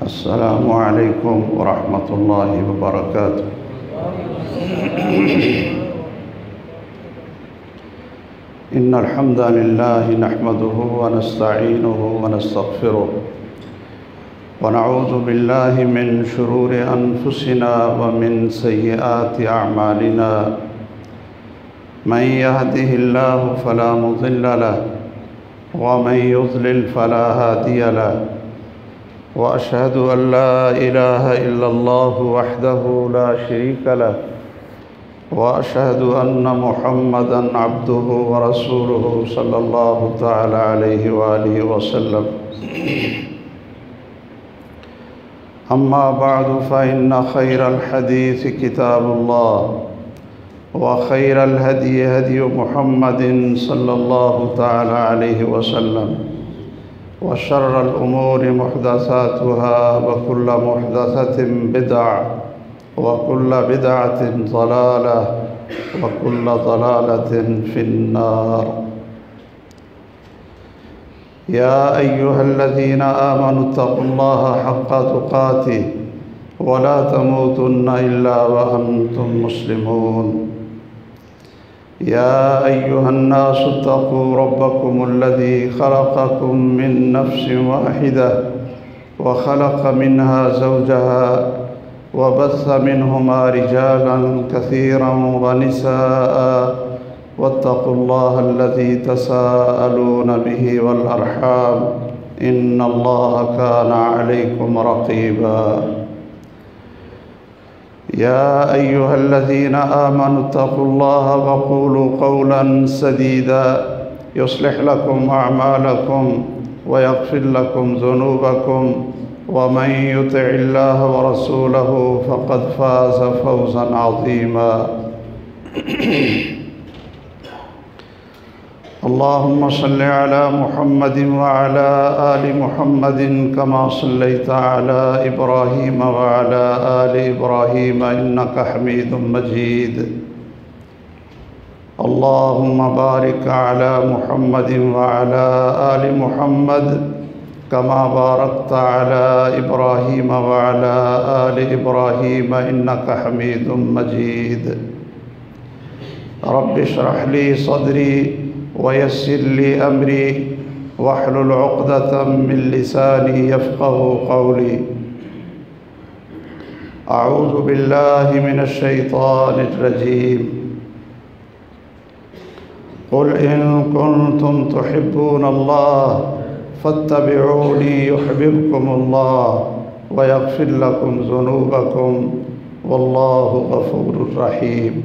السلام علیکم ورحمۃ اللہ وبرکاتہ۔ ان الحمد للہ نحمده ونستعینه ونستغفره ونعوذ باللہ من شرور انفسنا ومن سیئات اعمالنا، من يهده الله فلا مضل له ومن يضلل فلا هادي له، وأشهد أن لا إله إلا الله وحده لا شريك له، وأشهد أن محمدًا عبده ورسوله صلى الله تعالى عليه وآله وسلم. أما بعد فإن خير الحديث كتاب الله، وخير الهدي هدي محمد صلى الله تعالى عليه وسلم، وشر الأمور محدثاتها، وكل محدثة بدعة، وكل بدعة ضلالة، وكل ضلالة في النار. يا أيها الذين آمنوا اتقوا الله حق تقاته ولا تموتن إلا وأنتم مسلمون. يا أيها الناس اتقوا ربكم الذي خلقكم من نفس واحدة وخلق منها زوجها وبث منهما رجالا كثيرا ونساء، واتقوا الله الذي تساءلون به والأرحام إن الله كان عليكم رقيبا. يا أيها الذين آمنوا اتقوا الله وقولوا قولا سديدا يصلح لكم أعمالكم ويغفر لكم ذنوبكم، ومن يطع الله ورسوله فقد فاز فوزا عظيما. اللهم صل على محمد وعلى آل محمد كما صليت على إبراهيم وعلى آل إبراهيم إنك حميد مجيد. اللهم بارك على محمد وعلى آل محمد كما باركت على إبراهيم وعلى آل إبراهيم إنك حميد مجيد. رب اشرح لي صدري ويسر لي أمري واحلل عقدة من لساني يفقه قولي. أعوذ بالله من الشيطان الرجيم. قل إن كنتم تحبون الله فاتبعوني يحببكم الله ويغفر لكم ذنوبكم والله غفور رحيم.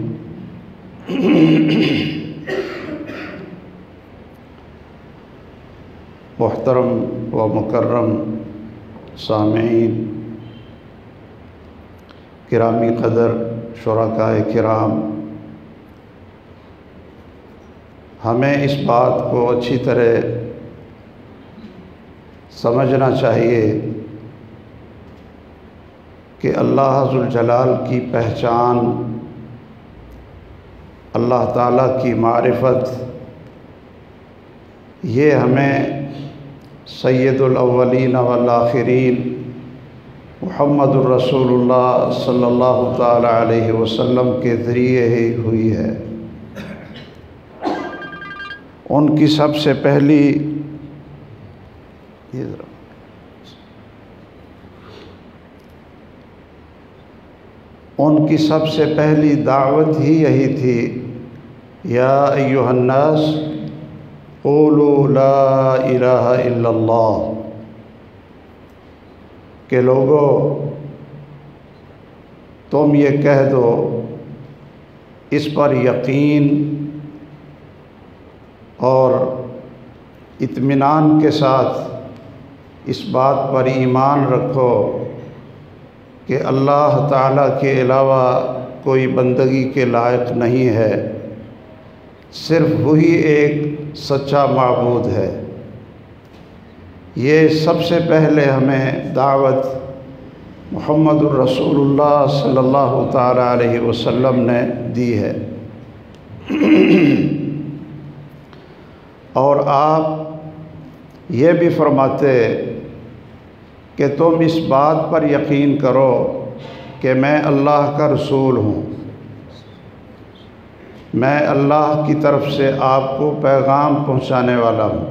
محترم و مکرم سامعین، گرامی قدر شرکائے کرام، ہمیں اس بات کو اچھی طرح سمجھنا چاہیے کہ اللہ ذوالجلال کی پہچان، اللہ تعالیٰ کی معرفت، یہ ہمیں سید الاولین والآخرین محمد الرسول اللہ صلی اللہ تعالی علیہ وسلم کے ذریعے ہی ہوئی ہے. ان کی سب سے پہلی دعوت ہی یہی تھی، یا ایھا الناس قولوا لا الہ الا اللہ، کہ لوگو تم یہ کہہ دو، اس پر یقین اور اطمینان کے ساتھ اس بات پر ایمان رکھو کہ اللہ تعالیٰ کے علاوہ کوئی بندگی کے لائق نہیں ہے، صرف وہی ایک سچا معبود ہے۔ یہ سب سے پہلے ہمیں دعوت محمد الرسول اللہ صلی اللہ تعالیٰ علیہ وسلم نے دی ہے، اور آپ یہ بھی فرماتے کہ تم اس بات پر یقین کرو کہ میں اللہ کا رسول ہوں، میں اللہ کی طرف سے آپ کو پیغام پہنچانے والا ہوں۔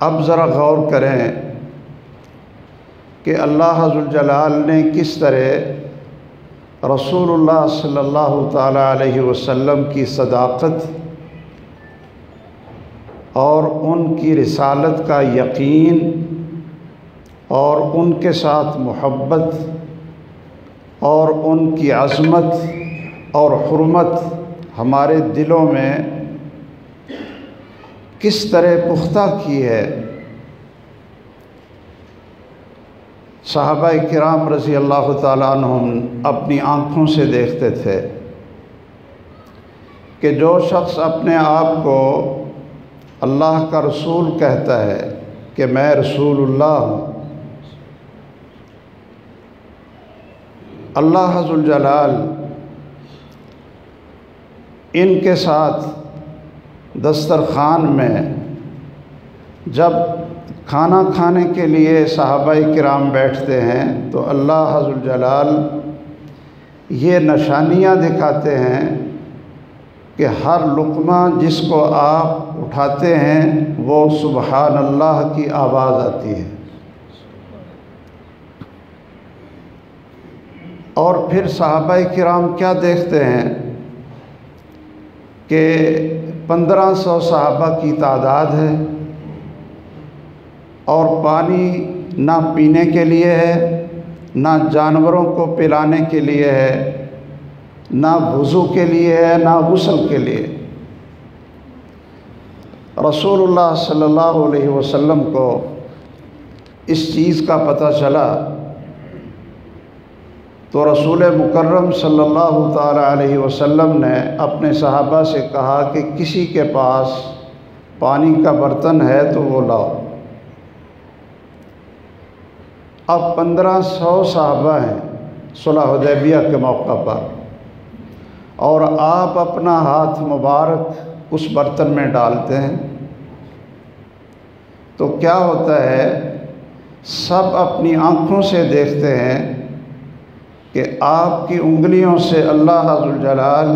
اب ذرا غور کریں کہ اللہ ذوالجلال نے کس طرح رسول اللہ صلی اللہ تعالیٰ علیہ وسلم کی صداقت اور ان کی رسالت کا یقین اور ان کے ساتھ محبت اور ان کی عظمت اور حرمت ہمارے دلوں میں کس طرح پختہ کی ہے۔ صحابہ کرام رضی اللہ تعالیٰ عنہم اپنی آنکھوں سے دیکھتے تھے کہ جو شخص اپنے آپ کو اللہ کا رسول کہتا ہے کہ میں رسول اللہ ہوں، اللہ ذوالجلال ان کے ساتھ دسترخوان میں جب کھانا کھانے کے لیے صحابہ کرام بیٹھتے ہیں تو اللہ ذوالجلال یہ نشانیاں دکھاتے ہیں کہ ہر لقمہ جس کو آپ اٹھاتے ہیں وہ سبحان اللہ کی آواز آتی ہے، اور پھر صحابہ کرام کیا دیکھتے ہیں کہ 1500 صحابہ کی تعداد ہے، اور پانی نہ پینے کے لیے ہے، نہ جانوروں کو پلانے کے لیے ہے، نہ وضو کے لیے ہے، نہ غسل کے لیے۔ رسول اللہ صلی اللہ علیہ وسلم کو اس چیز کا پتہ چلا تو رسول مکرم صلی اللہ تعالیٰ علیہ وسلم نے اپنے صحابہ سے کہا کہ کسی کے پاس پانی کا برتن ہے تو وہ لاؤ۔ اب 1500 صحابہ ہیں صلح حدیبیہ کے موقع پر، اور آپ اپنا ہاتھ مبارک اس برتن میں ڈالتے ہیں تو کیا ہوتا ہے، سب اپنی آنکھوں سے دیکھتے ہیں کہ آپ کی انگلیوں سے اللہ ذوالجلال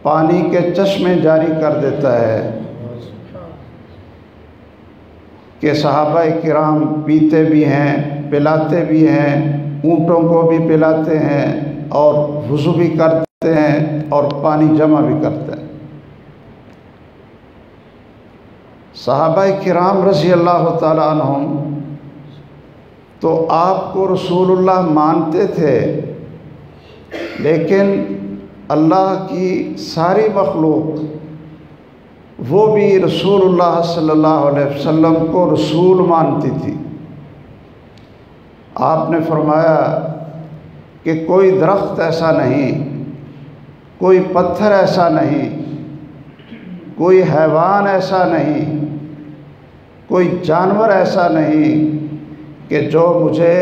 پانی کے چشمے جاری کر دیتا ہے کہ صحابہ کرام پیتے بھی ہیں، پلاتے بھی ہیں، اونٹوں کو بھی پلاتے ہیں، اور وضو بھی کرتے ہیں، اور پانی جمع بھی کرتے ہیں۔ صحابہ کرام رضی اللہ تعالیٰ عنہم تو آپ کو رسول اللہ مانتے تھے، لیکن اللہ کی ساری مخلوق وہ بھی رسول اللہ صلی اللہ علیہ وسلم کو رسول مانتی تھی۔ آپ نے فرمایا کہ کوئی درخت ایسا نہیں، کوئی پتھر ایسا نہیں، کوئی حیوان ایسا نہیں، کوئی جانور ایسا نہیں کہ جو مجھے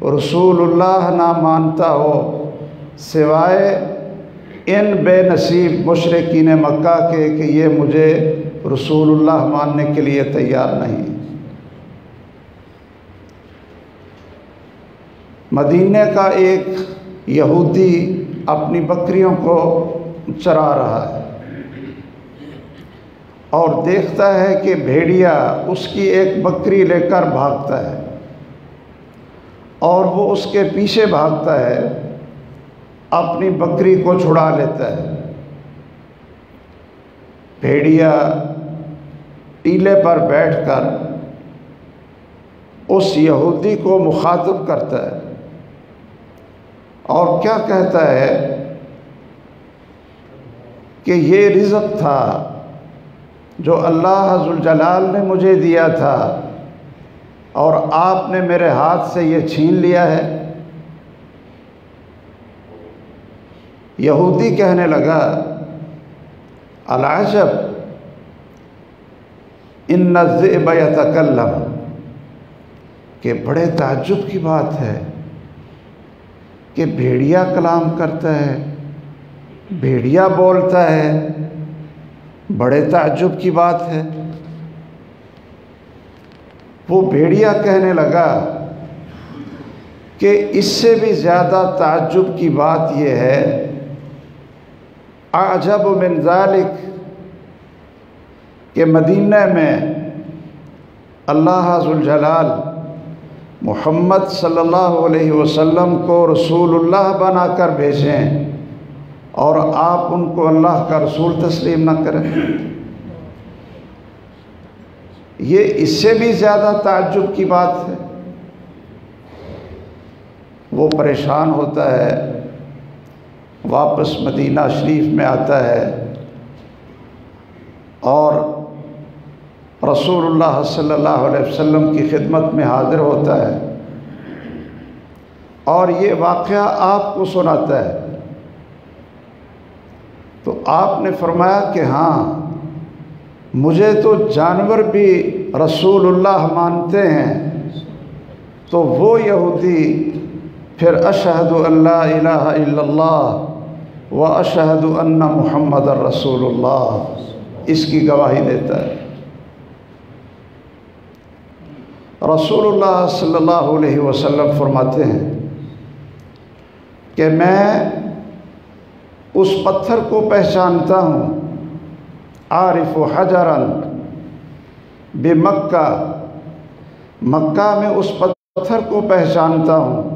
رسول اللہ نہ مانتا ہو سوائے ان بے نصیب مشرکین مکہ کے کہ یہ مجھے رسول اللہ ماننے کے لیے تیار نہیں۔ مدینے کا ایک یہودی اپنی بکریوں کو چرا رہا ہے اور دیکھتا ہے کہ بھیڑیا اس کی ایک بکری لے کر بھاگتا ہے، اور وہ اس کے پیچھے بھاگتا ہے، اپنی بکری کو چھڑا لیتا ہے۔ بھیڑیا ٹیلے پر بیٹھ کر اس یہودی کو مخاطب کرتا ہے اور کیا کہتا ہے کہ یہ رزق تھا جو اللہ ذوالجلال نے مجھے دیا تھا، اور آپ نے میرے ہاتھ سے یہ چھین لیا ہے۔ یہودی کہنے لگا العجب ان الذئب یتکلم، کہ بڑے تعجب کی بات ہے کہ بھیڑیا کلام کرتا ہے، بھیڑیا بولتا ہے، بڑے تعجب کی بات ہے۔ وہ بھیڑیا کہنے لگا کہ اس سے بھی زیادہ تعجب کی بات یہ ہے، اعجب من ذالک، کہ مدینہ میں اللہ ذوالجلال محمد صلی اللہ علیہ وسلم کو رسول اللہ بنا کر بھیجیں اور آپ ان کو اللہ کا رسول تسلیم نہ کریں، یہ اس سے بھی زیادہ تعجب کی بات ہے۔ وہ پریشان ہوتا ہے، واپس مدینہ شریف میں آتا ہے اور رسول اللہ صلی اللہ علیہ وسلم کی خدمت میں حاضر ہوتا ہے اور یہ واقعہ آپ کو سناتا ہے۔ تو آپ نے فرمایا کہ ہاں، مجھے تو جانور بھی رسول اللہ مانتے ہیں۔ تو وہ یہودی پھر اشہد ان لا الہ الا اللہ و اشہد ان محمد رسول اللہ اس کی گواہی دیتا ہے۔ رسول اللہ صلی اللہ علیہ وسلم فرماتے ہیں کہ میں اس پتھر کو پہچانتا ہوں، عارف حجرا بمکہ، مکہ میں اس پتھر کو پہچانتا ہوں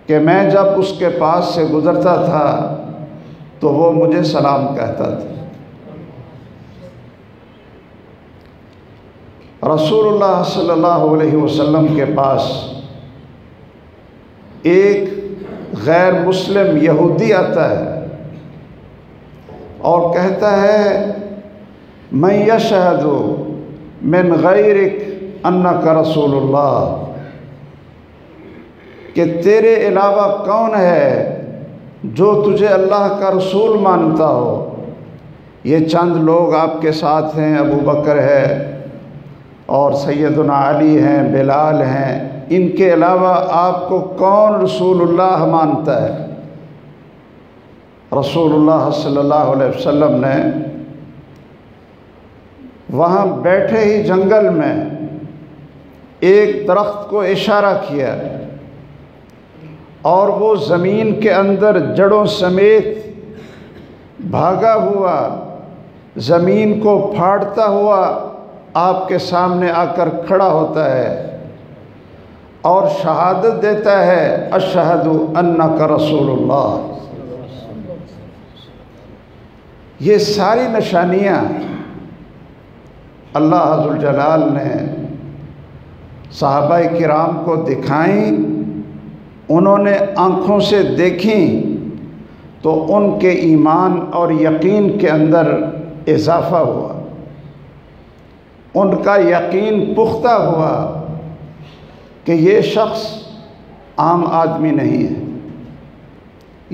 کہ میں جب اس کے پاس سے گزرتا تھا تو وہ مجھے سلام کہتا تھا۔ رسول اللہ صلی اللہ علیہ وسلم کے پاس ایک غیر مسلم یہودی آتا ہے اور کہتا ہے من یشہد من غیرک انک رسول اللہ، کہ تیرے علاوہ کون ہے جو تجھے اللہ کا رسول مانتا ہو؟ یہ چند لوگ آپ کے ساتھ ہیں، ابو بکر ہے اور سیدنا علی ہیں، بلال ہیں، ان کے علاوہ آپ کو کون رسول اللہ مانتا ہے؟ رسول اللہ صلی اللہ علیہ وسلم نے وہاں بیٹھے ہی جنگل میں ایک درخت کو اشارہ کیا اور وہ زمین کے اندر جڑوں سمیت بھاگا ہوا، زمین کو پھاڑتا ہوا آپ کے سامنے آ کر کھڑا ہوتا ہے اور شہادت دیتا ہے اشہد انک رسول اللہ۔ یہ ساری نشانیاں اللہ ذوالجلال نے صحابہ کرام کو دکھائیں، انہوں نے آنکھوں سے دیکھیں تو ان کے ایمان اور یقین کے اندر اضافہ ہوا، ان کا یقین پختہ ہوا کہ یہ شخص عام آدمی نہیں ہے،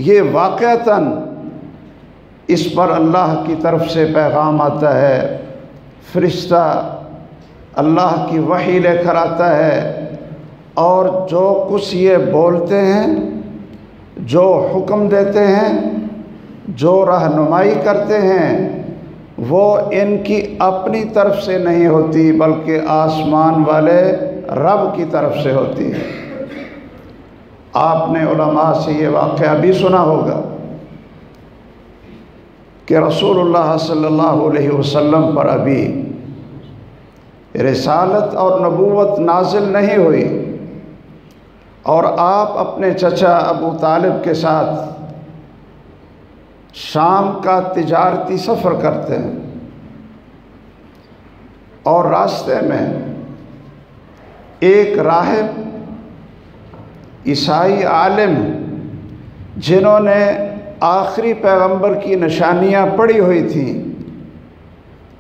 یہ واقعتاً اس پر اللہ کی طرف سے پیغام آتا ہے، فرشتہ اللہ کی وحی لے کر آتا ہے اور جو کچھ یہ بولتے ہیں، جو حکم دیتے ہیں، جو رہنمائی کرتے ہیں، وہ ان کی اپنی طرف سے نہیں ہوتی بلکہ آسمان والے رب کی طرف سے ہوتی ہے۔ آپ نے علماء سے یہ واقعہ بھی سنا ہوگا کہ رسول اللہ صلی اللہ علیہ وسلم پر ابھی رسالت اور نبوت نازل نہیں ہوئی اور آپ اپنے چچا ابو طالب کے ساتھ شام کا تجارتی سفر کرتے ہیں اور راستے میں ایک راہب عیسائی عالم جنہوں نے آخری پیغمبر کی نشانیاں پڑھی ہوئی تھیں،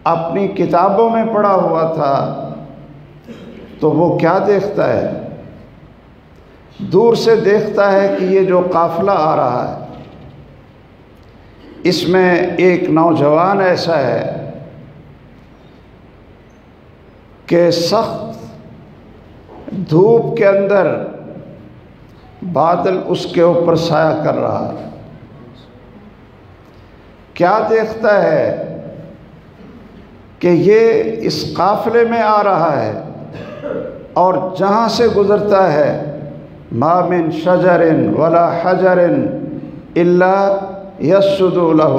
اپنی کتابوں میں پڑھا ہوا تھا، تو وہ کیا دیکھتا ہے؟ دور سے دیکھتا ہے کہ یہ جو قافلہ آ رہا ہے اس میں ایک نوجوان ایسا ہے کہ سخت دھوپ کے اندر بادل اس کے اوپر سایہ کر رہا ہے۔ کیا دیکھتا ہے کہ یہ اس قافلے میں آ رہا ہے اور جہاں سے گزرتا ہے ما من شجر ولا حجر الا یسجد لہ،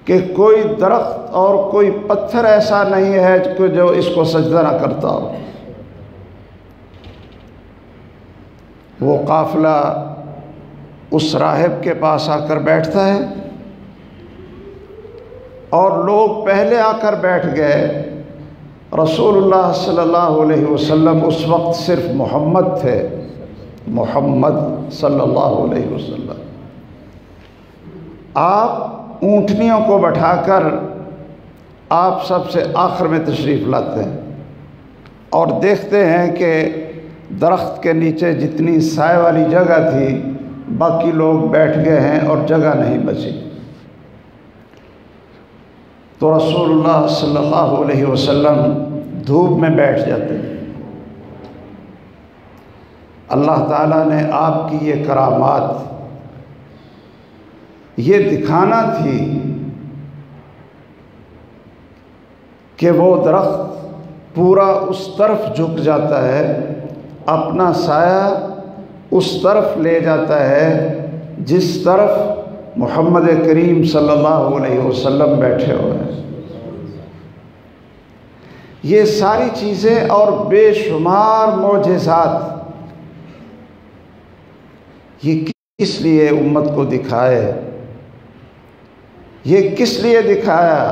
کہ کوئی درخت اور کوئی پتھر ایسا نہیں ہے کہ جو اس کو سجدہ نہ کرتا ہو۔ وہ قافلہ اس راہب کے پاس آ کر بیٹھتا ہے اور لوگ پہلے آ کر بیٹھ گئے۔ رسول اللہ صلی اللہ علیہ وسلم اس وقت صرف محمد تھے، محمد صلی اللہ علیہ وسلم۔ آپ اونٹنیوں کو بٹھا کر آپ سب سے آخر میں تشریف لاتے ہیں اور دیکھتے ہیں کہ درخت کے نیچے جتنی سائے والی جگہ تھی باقی لوگ بیٹھ گئے ہیں اور جگہ نہیں بچی۔ تو رسول اللہ صلی اللہ علیہ وسلم دھوپ میں بیٹھ جاتے ہیں۔ اللہ تعالیٰ نے آپ کی یہ کرامات یہ دکھانا تھی کہ وہ درخت پورا اس طرف جھک جاتا ہے، اپنا سایہ اس طرف لے جاتا ہے جس طرف محمد کریم صلی اللہ علیہ وسلم بیٹھے ہوئے ہیں۔ یہ ساری چیزیں اور بے شمار معجزات یہ کس لیے امت کو دکھائے؟ یہ کس لیے دکھایا؟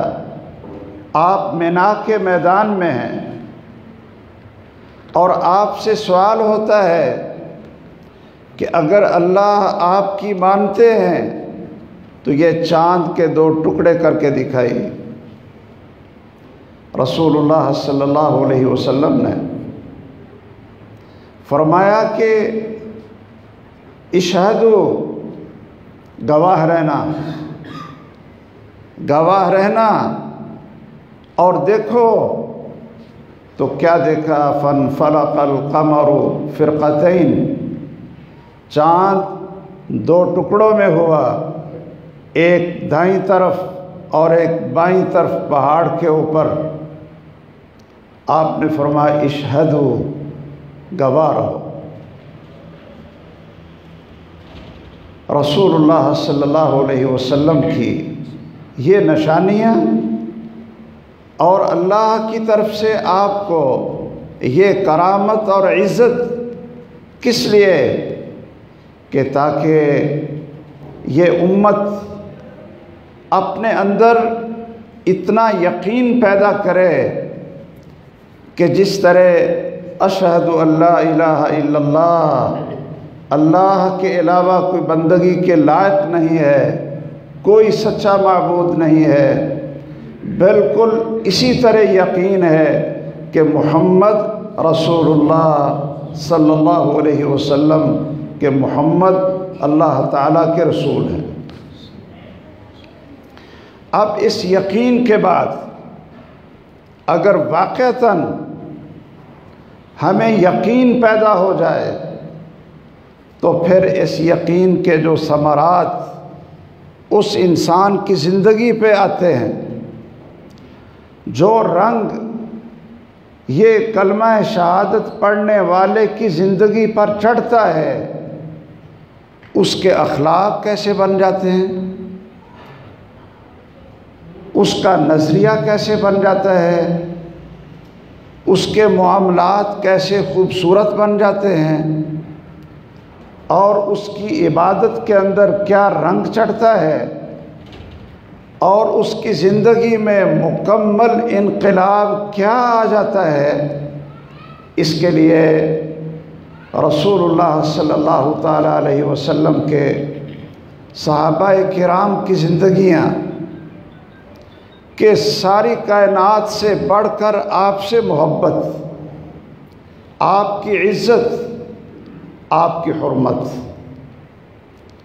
آپ مینا کے میدان میں ہیں اور آپ سے سوال ہوتا ہے کہ اگر اللہ آپ کی مانتے ہیں تو یہ چاند کے 2 ٹکڑے کر کے دکھائیے۔ رسول اللہ صلی اللہ علیہ وسلم نے فرمایا کہ اشہدو، گواہ رہنا، گواہ رہنا، اور دیکھو تو کیا دیکھا؟ فانفلق القمر فرقتین، چاند 2 ٹکڑوں میں ہوا، ایک دائیں طرف اور ایک بائیں طرف پہاڑ کے اوپر۔ آپ نے فرمایا اشہدو، گواہ رہو۔ رسول اللہ صلی اللہ علیہ وسلم کی یہ نشانیاں اور اللہ کی طرف سے آپ کو یہ کرامت اور عزت کس لیے؟ کہ تاکہ یہ امت اپنے اندر اتنا یقین پیدا کرے کہ جس طرح اشہد ان لا الہ الا اللہ، اللہ کے علاوہ کوئی بندگی کے لائق نہیں ہے، کوئی سچا معبود نہیں ہے، بالکل اسی طرح یقین ہے کہ محمد رسول اللہ صلی اللہ علیہ وسلم کہ محمد اللہ تعالیٰ کے رسول ہیں۔ اب اس یقین کے بعد اگر واقعتاً ہمیں یقین پیدا ہو جائے تو پھر اس یقین کے جو ثمرات اس انسان کی زندگی پہ آتے ہیں، جو رنگ یہ کلمہ شہادت پڑھنے والے کی زندگی پر چڑھتا ہے، اس کے اخلاق کیسے بن جاتے ہیں، اس کا نظریہ کیسے بن جاتا ہے، اس کے معاملات کیسے خوبصورت بن جاتے ہیں، اور اس کی عبادت کے اندر کیا رنگ چڑھتا ہے، اور اس کی زندگی میں مکمل انقلاب کیا آ جاتا ہے۔ اس کے لیے رسول اللہ صلی اللہ تعالیٰ علیہ وسلم کے صحابہ کرام کی زندگیاں کہ ساری کائنات سے بڑھ کر آپ سے محبت، آپ کی عزت، آپ کی حرمت،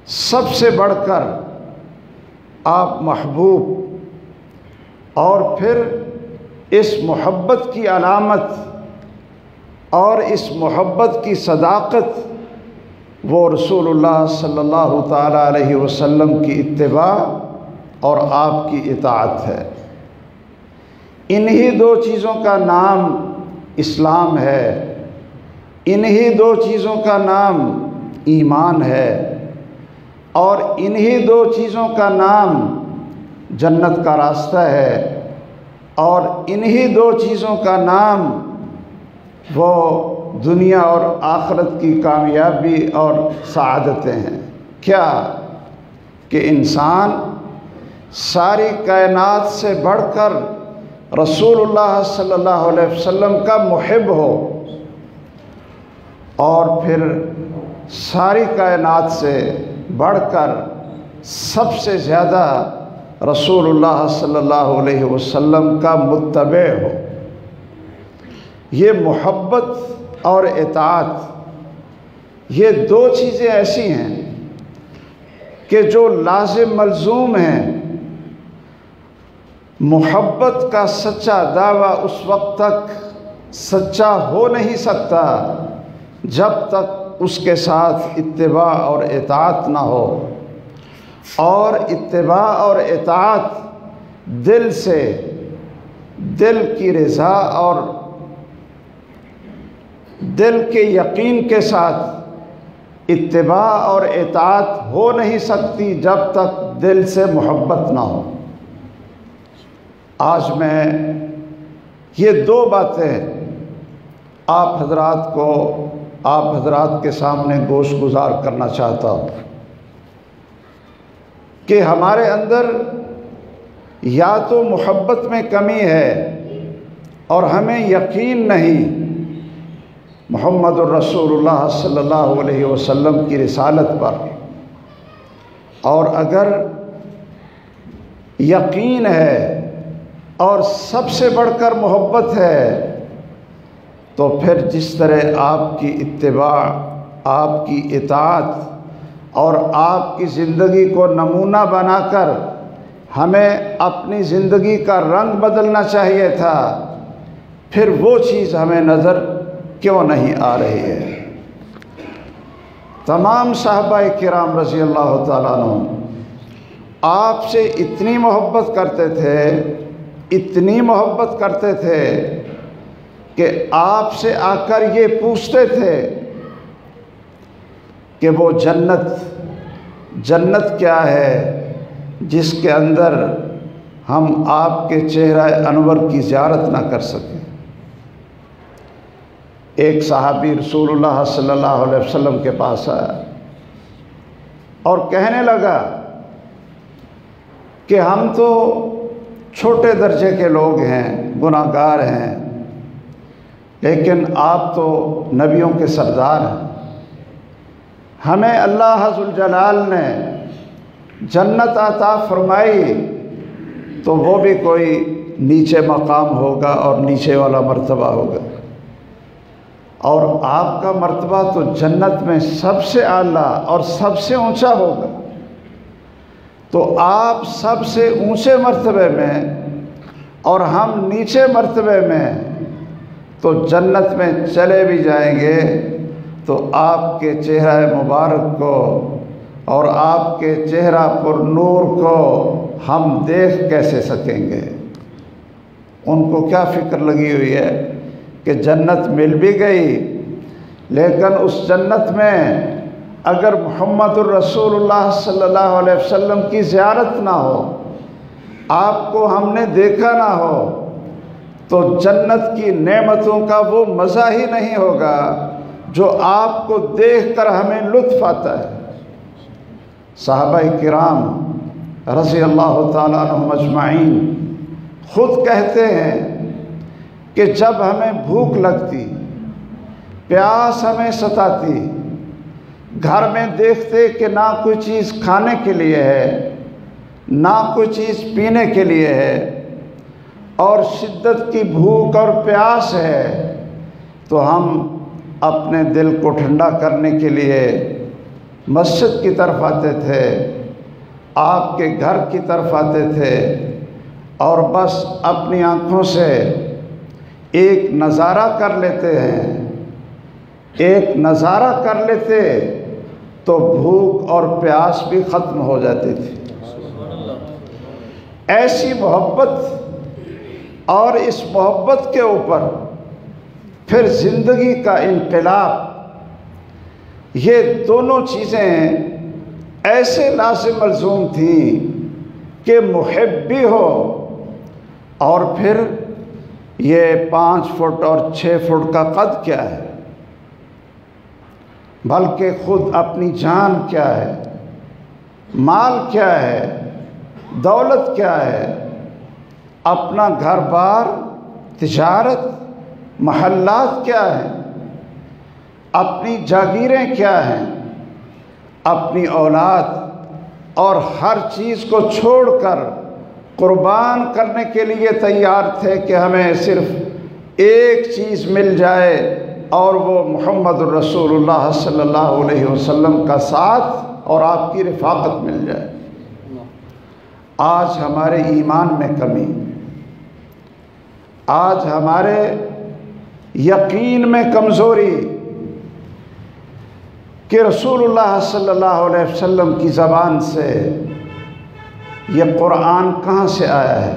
سب سے بڑھ کر آپ محبوب، اور پھر اس محبت کی علامت اور اس محبت کی صداقت وہ رسول اللہ صلی اللہ تعالیٰ علیہ وسلم کی اتباع اور آپ کی اطاعت ہے۔ انہی دو چیزوں کا نام اسلام ہے، انہی دو چیزوں کا نام ایمان ہے، اور انہی دو چیزوں کا نام جنت کا راستہ ہے، اور انہی دو چیزوں کا نام وہ دنیا اور آخرت کی کامیابی اور سعادتیں ہیں۔ کیا کہ انسان ساری کائنات سے بڑھ کر رسول اللہ صلی اللہ علیہ وسلم کا محب ہو، اور پھر ساری کائنات سے بڑھ کر سب سے زیادہ رسول اللہ صلی اللہ علیہ وسلم کا متبع ہو۔ یہ محبت اور اطاعت، یہ دو چیزیں ایسی ہیں کہ جو لازم ملزوم ہیں۔ محبت کا سچا دعویٰ اس وقت تک سچا ہو نہیں سکتا جب تک اس کے ساتھ اتباع اور اطاعت نہ ہو، اور اتباع اور اطاعت دل سے، دل کی رضا اور دل کے یقین کے ساتھ اتباع اور اطاعت ہو نہیں سکتی جب تک دل سے محبت نہ ہو۔ آج میں یہ دو باتیں آپ حضرات کے سامنے گوش گزار کرنا چاہتا ہوں کہ ہمارے اندر یا تو محبت میں کمی ہے اور ہمیں یقین نہیں محمد الرسول اللہ صلی اللہ علیہ وسلم کی رسالت پر، اور اگر یقین ہے اور سب سے بڑھ کر محبت ہے تو پھر جس طرح آپ کی اتباع، آپ کی اطاعت اور آپ کی زندگی کو نمونہ بنا کر ہمیں اپنی زندگی کا رنگ بدلنا چاہیے تھا، پھر وہ چیز ہمیں نظر کیوں نہیں آ رہی ہے؟ تمام صحابہ کرام رضی اللہ تعالیٰ عنہ آپ سے اتنی محبت کرتے تھے، اتنی محبت کرتے تھے کہ آپ سے آ کر یہ پوچھتے تھے کہ وہ جنت کیا ہے جس کے اندر ہم آپ کے چہرہ انور کی زیارت نہ کر سکیں۔ ایک صحابی رسول اللہ صلی اللہ علیہ وسلم کے پاس آیا اور کہنے لگا کہ ہم تو چھوٹے درجے کے لوگ ہیں، گناہ گار ہیں، لیکن آپ تو نبیوں کے سردار ہیں، ہمیں اللہ ذوالجلال نے جنت عطا فرمائی تو وہ بھی کوئی نیچے مقام ہوگا اور نیچے والا مرتبہ ہوگا، اور آپ کا مرتبہ تو جنت میں سب سے اعلیٰ اور سب سے اونچا ہوگا، تو آپ سب سے اونچے مرتبے میں اور ہم نیچے مرتبے میں، تو جنت میں چلے بھی جائیں گے تو آپ کے چہرہ مبارک کو اور آپ کے چہرہ پر نور کو ہم دیکھ کیسے سکیں گے؟ ان کو کیا فکر لگی ہوئی ہے کہ جنت مل بھی گئی، لیکن اس جنت میں اگر محمد الرسول اللہ صلی اللہ علیہ وسلم کی زیارت نہ ہو، آپ کو ہم نے دیکھا نہ ہو، تو جنت کی نعمتوں کا وہ مزہ ہی نہیں ہوگا جو آپ کو دیکھ کر ہمیں لطف آتا ہے۔ صحابہ کرام رضی اللہ تعالیٰ عنہم اجمعین خود کہتے ہیں کہ جب ہمیں بھوک لگتی، پیاس ہمیں ستاتی، گھر میں دیکھتے کہ نہ کوئی چیز کھانے کے لیے ہے، نہ کوئی چیز پینے کے لیے ہے، اور شدت کی بھوک اور پیاس ہے، تو ہم اپنے دل کو ٹھنڈا کرنے کے لیے مسجد کی طرف آتے تھے آپ کے گھر کی طرف آتے تھے اور بس اپنی آنکھوں سے ایک نظارہ کر لیتے ہیں، ایک نظارہ کر لیتے تو بھوک اور پیاس بھی ختم ہو جاتی تھی۔ ایسی محبت، اور اس محبت کے اوپر پھر زندگی کا انقلاب، یہ دونوں چیزیں ایسے لازم ملزوم تھیں کہ محب بھی ہو اور پھر یہ 5 فٹ اور 6 فٹ کا قد کیا ہے، بلکہ خود اپنی جان کیا ہے، مال کیا ہے، دولت کیا ہے، اپنا گھر بار، تجارت، محلات کیا ہیں، اپنی جاگیریں کیا ہیں، اپنی اولاد، اور ہر چیز کو چھوڑ کر قربان کرنے کے لیے تیار تھے کہ ہمیں صرف ایک چیز مل جائے اور وہ محمد الرسول اللہ صلی اللہ علیہ وسلم کا ساتھ اور آپ کی رفاقت مل جائے۔ آج ہمارے ایمان میں کمی، آج ہمارے یقین میں کمزوری کہ رسول اللہ صلی اللہ علیہ وسلم کی زبان سے یہ قرآن کہاں سے آیا ہے،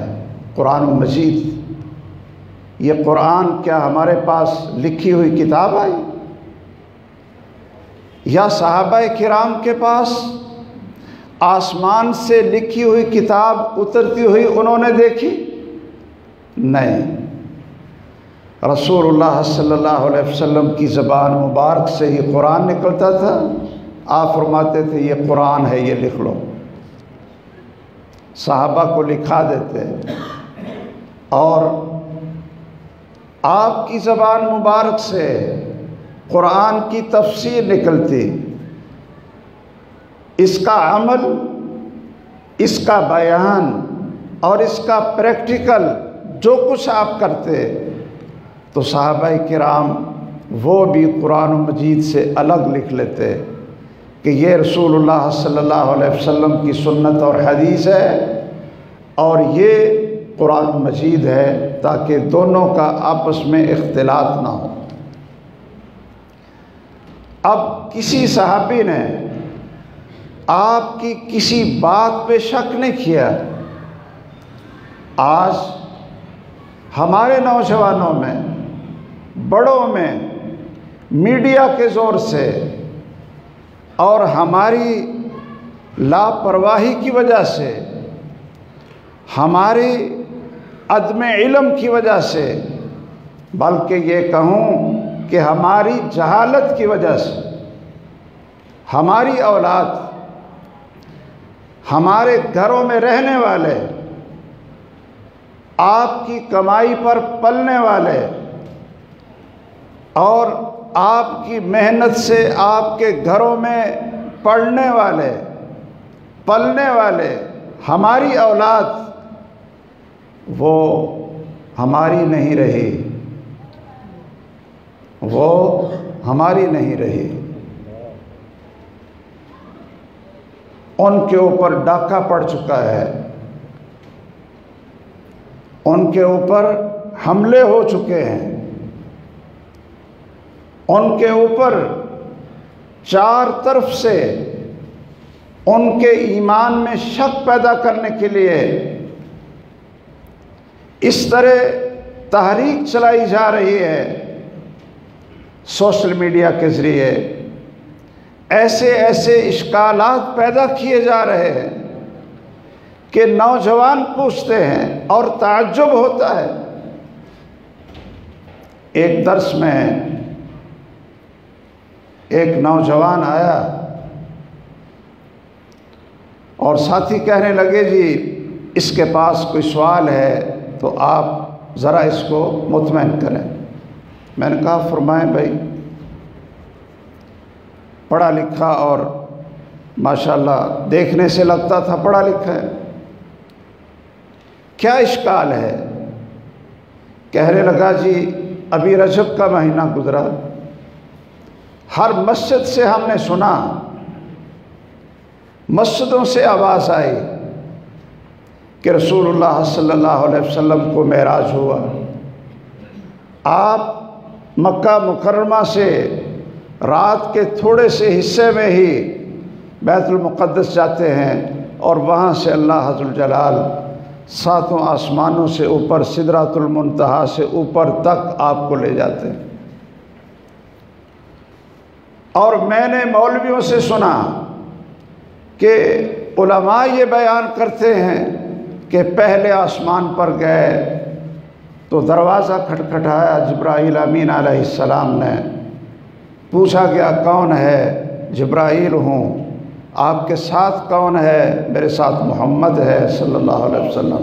قرآن مجید۔ یہ قرآن کیا ہمارے پاس لکھی ہوئی کتاب آئی، یا صحابہ کرام کے پاس آسمان سے لکھی ہوئی کتاب اترتی ہوئی انہوں نے دیکھی؟ نہیں، رسول اللہ صلی اللہ علیہ وسلم کی زبان مبارک سے ہی قرآن نکلتا تھا۔ آپ فرماتے تھے یہ قرآن ہے، یہ لکھ لو، صحابہ کو لکھا دیتے، اور آپ کی زبان مبارک سے قرآن کی تفسیر نکلتی، اس کا عمل، اس کا بیان اور اس کا پریکٹیکل جو کچھ آپ کرتے تو صحابہ کرام وہ بھی قرآن مجید سے الگ لکھ لیتے کہ یہ رسول اللہ صلی اللہ علیہ وسلم کی سنت اور حدیث ہے اور یہ قرآن مجید ہے، تاکہ دونوں کا آپس میں اختلاط نہ ہو۔ اب کسی صحابی نے آپ کی کسی بات پہ شک نہیں کیا۔ آج ہمارے نوجوانوں میں، بڑوں میں، میڈیا کے زور سے اور ہماری لاپرواہی کی وجہ سے، ہماری عدم علم کی وجہ سے، بلکہ یہ کہوں کہ ہماری جہالت کی وجہ سے، ہماری اولاد، ہمارے گھروں میں رہنے والے، آپ کی کمائی پر پلنے والے اور آپ کی محنت سے آپ کے گھروں میں پڑھنے والے، پلنے والے، ہماری اولاد، وہ ہماری نہیں رہی، وہ ہماری نہیں رہی۔ ان کے اوپر ڈاکہ پڑ چکا ہے، ان کے اوپر حملے ہو چکے ہیں، ان کے اوپر چار طرف سے ان کے ایمان میں شک پیدا کرنے کے لیے اس طرح تحریک چلائی جا رہی ہے سوشل میڈیا کے ذریعے، ایسے ایسے اشکالات پیدا کیے جا رہے ہیں کہ نوجوان پوچھتے ہیں اور تعجب ہوتا ہے۔ ایک درس میں ایک نوجوان آیا اور ساتھی کہنے لگے جی اس کے پاس کوئی سوال ہے تو آپ ذرا اس کو مطمئن کریں۔ میں نے کہا فرمائیں بھائی، پڑھا لکھا اور ماشاءاللہ دیکھنے سے لگتا تھا پڑھا لکھا ہے، کیا اشکال ہے؟ کہنے لگا جی ابھی رجب کا مہینہ گزرا، ہر مسجد سے ہم نے سنا مسجدوں سے آواز آئی کہ رسول اللہ صلی اللہ علیہ وسلم کو معراج ہوا۔ آپ مکہ مکرمہ سے رات کے تھوڑے سے حصے میں ہی بیت المقدس جاتے ہیں اور وہاں سے اللہ عز وجل ساتوں آسمانوں سے اوپر سدرۃ المنتہا سے اوپر تک آپ کو لے جاتے ہیں۔ اور میں نے مولویوں سے سنا کہ علماء یہ بیان کرتے ہیں کہ پہلے آسمان پر گئے تو دروازہ کھٹکھٹایا جبرائیل امین علیہ السلام نے، پوچھا گیا کون ہے؟ جبرائیل ہوں۔ آپ کے ساتھ کون ہے؟ میرے ساتھ محمد ہے صلی اللہ علیہ وسلم۔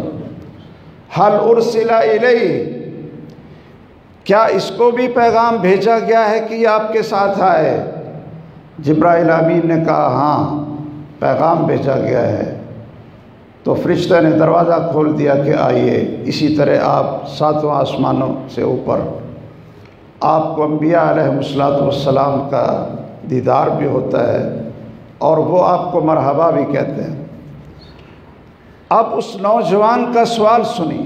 حل ارسل الیہ، کیا اس کو بھی پیغام بھیجا گیا ہے کہ یہ آپ کے ساتھ آئے؟ جبرائیل امین نے کہا ہاں پیغام بھیجا گیا ہے۔ تو فرشتہ نے دروازہ کھول دیا کہ آئیے۔ اسی طرح آپ ساتوں آسمانوں سے اوپر، آپ کو انبیاء علیہ السلام کا دیدار بھی ہوتا ہے اور وہ آپ کو مرحبا بھی کہتے ہیں۔ اب اس نوجوان کا سوال سنی،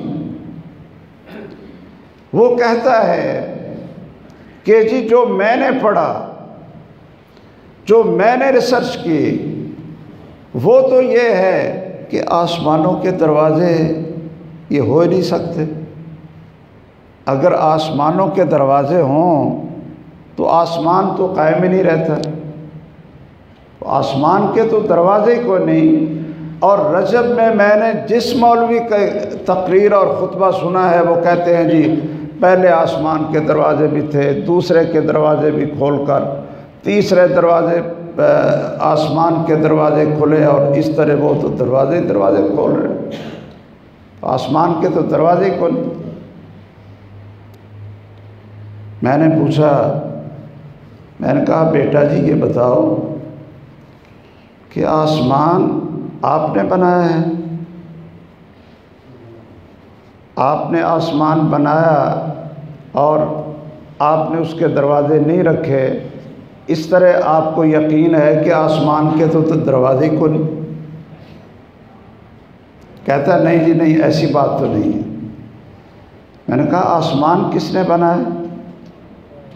وہ کہتا ہے کہ جی جو میں نے پڑھا، جو میں نے ریسرچ کی، وہ تو یہ ہے کہ آسمانوں کے دروازے یہ ہو ہی نہیں سکتے۔ اگر آسمانوں کے دروازے ہوں تو آسمان تو قائم ہی نہیں رہتا، آسمان کے تو دروازے کو نہیں۔ اور رجب میں نے جس مولوی کا تقریر اور خطبہ سنا ہے وہ کہتے ہیں جی پہلے آسمان کے دروازے بھی تھے، دوسرے کے دروازے بھی کھول کر تیسرے دروازے آسمان کے دروازے کھلے اور اس طرح وہ تو دروازے کھول رہے، آسمان کے تو دروازے کھول۔ میں نے پوچھا، میں نے کہا بیٹا جی یہ بتاؤ کہ آسمان آپ نے بنایا ہے؟ آپ نے آسمان بنایا اور آپ نے اس کے دروازے نہیں رکھے، اس طرح آپ کو یقین ہے کہ آسمان کے تو دروازے کو نہیں؟ کہتا نہیں جی نہیں ایسی بات تو نہیں ہے۔ میں نے کہا آسمان کس نے بنایا؟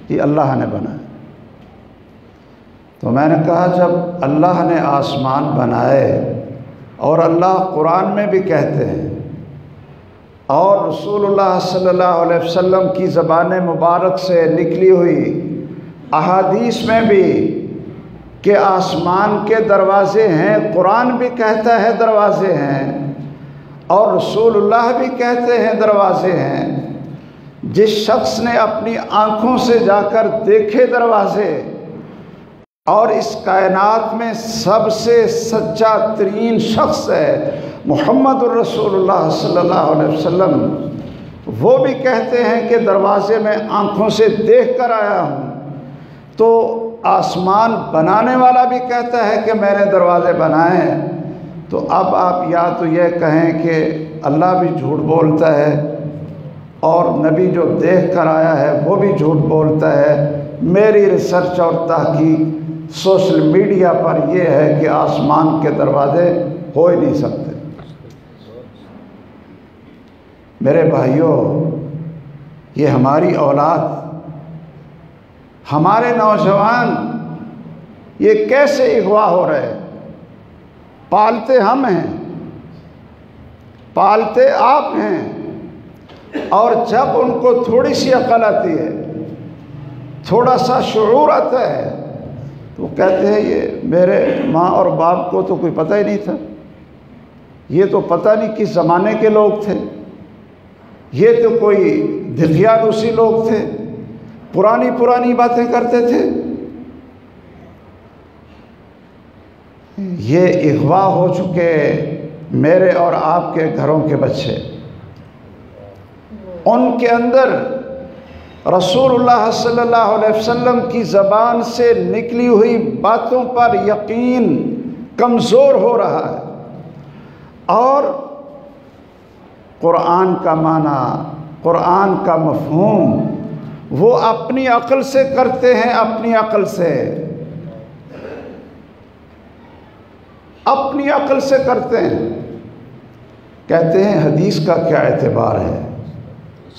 جی اللہ نے بنایا۔ تو میں نے کہا جب اللہ نے آسمان بنائے اور اللہ قرآن میں بھی کہتے ہیں اور رسول اللہ صلی اللہ علیہ وسلم کی زبان مبارک سے نکلی ہوئی احادیث میں بھی کہ آسمان کے دروازے ہیں، قرآن بھی کہتا ہے دروازے ہیں اور رسول اللہ بھی کہتے ہیں دروازے ہیں۔ جس شخص نے اپنی آنکھوں سے جا کر دیکھے دروازے اور اس کائنات میں سب سے سچا ترین شخص ہے محمد الرسول اللہ صلی اللہ علیہ وسلم، وہ بھی کہتے ہیں کہ دروازے میں آنکھوں سے دیکھ کر آیا ہوں، تو آسمان بنانے والا بھی کہتا ہے کہ میں نے دروازے بنائے ہیں۔ تو اب آپ یا تو یہ کہیں کہ اللہ بھی جھوٹ بولتا ہے اور نبی جو دیکھ کر آیا ہے وہ بھی جھوٹ بولتا ہے۔ میری ریسرچ اور تحقیق سوشل میڈیا پر یہ ہے کہ آسمان کے دروازے ہو ہی نہیں سکتے۔ میرے بھائیوں، یہ ہماری اولاد، ہمارے نوجوان یہ کیسے اغوا ہو رہے ہیں؟ پالتے ہم ہیں، پالتے آپ ہیں، اور جب ان کو تھوڑی سی عقل آتی ہے، تھوڑا سا شعور آتا ہے، تو کہتے ہیں یہ میرے ماں اور باپ کو تو کوئی پتہ ہی نہیں تھا، یہ تو پتہ نہیں کس زمانے کے لوگ تھے، یہ تو کوئی دقیانوسی لوگ تھے، پرانی باتیں کرتے تھے۔ یہ اغوا ہو چکے میرے اور آپ کے گھروں کے بچے، ان کے اندر رسول اللہ صلی اللہ علیہ وسلم کی زبان سے نکلی ہوئی باتوں پر یقین کمزور ہو رہا ہے، اور قرآن کا معنی، قرآن کا مفہوم وہ اپنی عقل سے کرتے ہیں، اپنی عقل سے۔ اپنی عقل سے کرتے ہیں، کہتے ہیں حدیث کا کیا اعتبار ہے،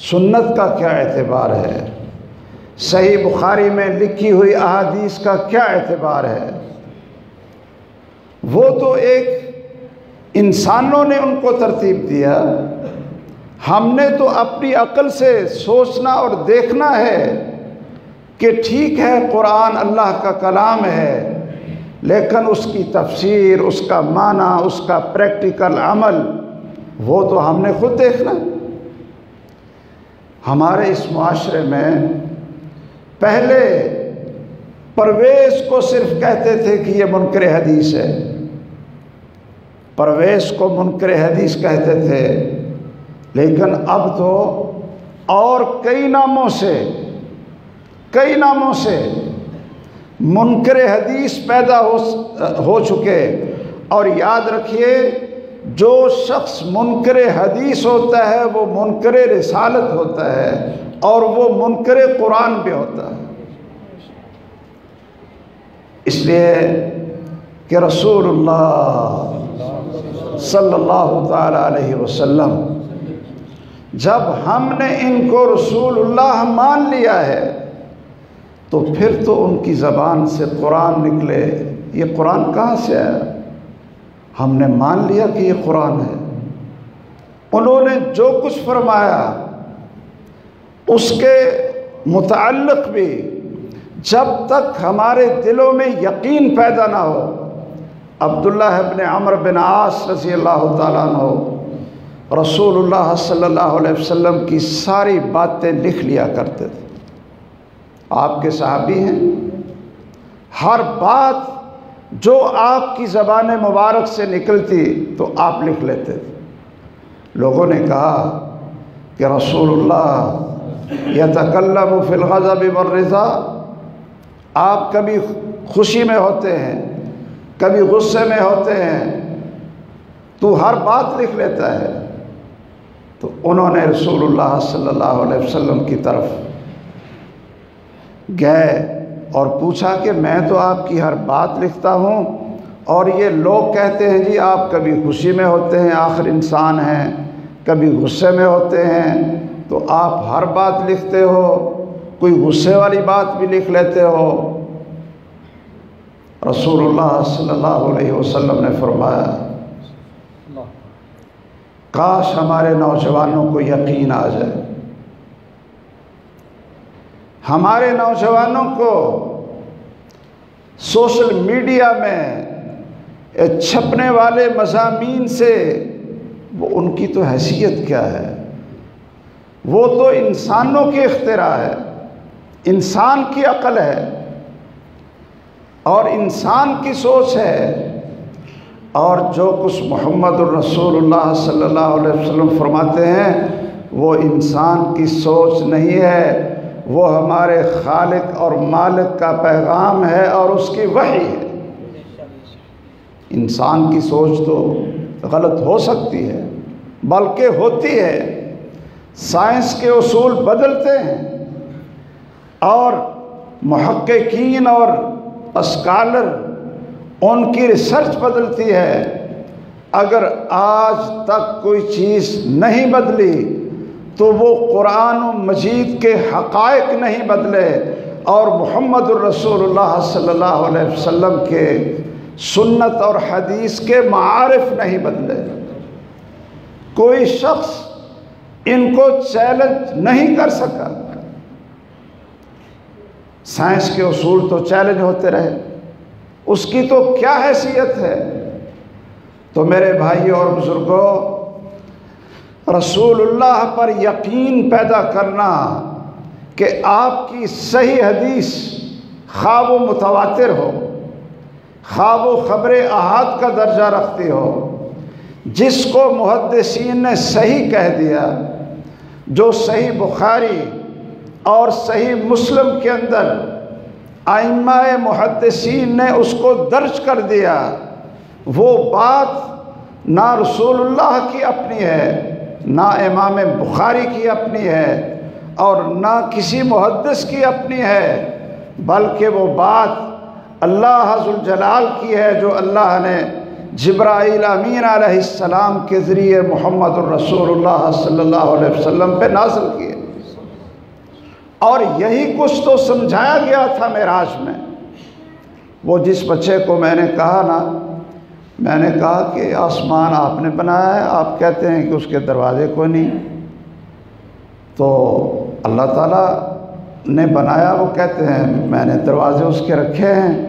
سنت کا کیا اعتبار ہے، صحیح بخاری میں لکھی ہوئی احادیث کا کیا اعتبار ہے۔ وہ تو ایک انسانوں نے ان کو ترتیب دیا، ہم نے تو اپنی عقل سے سوچنا اور دیکھنا ہے کہ ٹھیک ہے قرآن اللہ کا کلام ہے، لیکن اس کی تفسیر، اس کا معنی، اس کا پریکٹیکل عمل وہ تو ہم نے خود دیکھنا۔ ہمارے اس معاشرے میں پہلے پرویز کو صرف کہتے تھے کہ یہ منکر حدیث ہے، پرویز کو منکر حدیث کہتے تھے، لیکن اب تو اور کئی ناموں سے منکر حدیث پیدا ہو چکے۔ اور یاد رکھیے، جو شخص منکر حدیث ہوتا ہے وہ منکر رسالت ہوتا ہے، اور وہ منکر قرآن بھی ہوتا ہے۔ اس لیے کہ رسول اللہ صلی اللہ تعالی علیہ وسلم، جب ہم نے ان کو رسول اللہ مان لیا ہے تو پھر تو ان کی زبان سے قرآن نکلے۔ یہ قرآن کہاں سے آیا؟ ہم نے مان لیا کہ یہ قرآن ہے۔ انہوں نے جو کچھ فرمایا اس کے متعلق بھی جب تک ہمارے دلوں میں یقین پیدا نہ ہو، عبداللہ ابن عمرو بن عاص رضی اللہ تعالیٰ عنہ رسول اللہ صلی اللہ علیہ وسلم کی ساری باتیں لکھ لیا کرتے تھے۔ آپ کے صحابی ہیں، ہر بات جو آپ کی زبان مبارک سے نکلتی تو آپ لکھ لیتے تھے۔ لوگوں نے کہا کہ رسول اللہ یتکلم فی الغضب والرضا، آپ کبھی خوشی میں ہوتے ہیں، کبھی غصے میں ہوتے ہیں، تو ہر بات لکھ لیتا ہے۔ تو انہوں نے رسول اللہ صلی اللہ علیہ وسلم کی طرف گئے اور پوچھا کہ میں تو آپ کی ہر بات لکھتا ہوں، اور یہ لوگ کہتے ہیں جی آپ کبھی خوشی میں ہوتے ہیں، آخر انسان ہیں، کبھی غصے میں ہوتے ہیں، تو آپ ہر بات لکھتے ہو، کوئی غصے والی بات بھی لکھ لیتے ہو۔ رسول اللہ صلی اللہ علیہ وسلم نے فرمایا، کاش ہمارے نوجوانوں کو یقین آ جائے، ہمارے نوجوانوں کو سوشل میڈیا میں چھپنے والے مضامین سے وہ ان کی تو حیثیت کیا ہے، وہ تو انسانوں کی اختراع ہے، انسان کی عقل ہے اور انسان کی سوچ ہے، اور جو کچھ محمد الرسول اللہ صلی اللہ علیہ وسلم فرماتے ہیں وہ انسان کی سوچ نہیں ہے، وہ ہمارے خالق اور مالک کا پیغام ہے اور اس کی وحی ہے۔ انسان کی سوچ تو غلط ہو سکتی ہے، بلکہ ہوتی ہے، سائنس کے اصول بدلتے ہیں اور محققین اور اسکالر ان کی ریسرچ بدلتی ہے۔ اگر آج تک کوئی چیز نہیں بدلی تو وہ قرآن مجید کے حقائق نہیں بدلے اور محمد الرسول اللہ صلی اللہ علیہ وسلم کے سنت اور حدیث کے معارف نہیں بدلے۔ کوئی شخص ان کو چیلنج نہیں کر سکا۔ سائنس کے اصول تو چیلنج ہوتے رہے، اس کی تو کیا حیثیت ہے؟ تو میرے بھائیوں اور بزرگوں، رسول اللہ پر یقین پیدا کرنا کہ آپ کی صحیح حدیث خواہ و متواتر ہو، خواہ و خبر احاد کا درجہ رکھتی ہو، جس کو محدثین نے صحیح کہہ دیا، جو صحیح بخاری اور صحیح مسلم کے اندر ائمہ محدثین نے اس کو درج کر دیا، وہ بات نہ رسول اللہ کی اپنی ہے، نہ امام بخاری کی اپنی ہے اور نہ کسی محدث کی اپنی ہے، بلکہ وہ بات اللہ ذوالجلال کی ہے، جو اللہ نے جبرائیل امین علیہ السلام کے ذریعے محمد الرسول اللہ صلی اللہ علیہ وسلم پہ نازل کیے، اور یہی کچھ تو سمجھایا گیا تھا معراج میں۔ وہ جس بچے کو میں نے کہا نا، میں نے کہا کہ آسمان آپ نے بنایا ہے، آپ کہتے ہیں کہ اس کے دروازے کوئی نہیں، تو اللہ تعالیٰ نے بنایا، وہ کہتے ہیں میں نے دروازے اس کے رکھے ہیں۔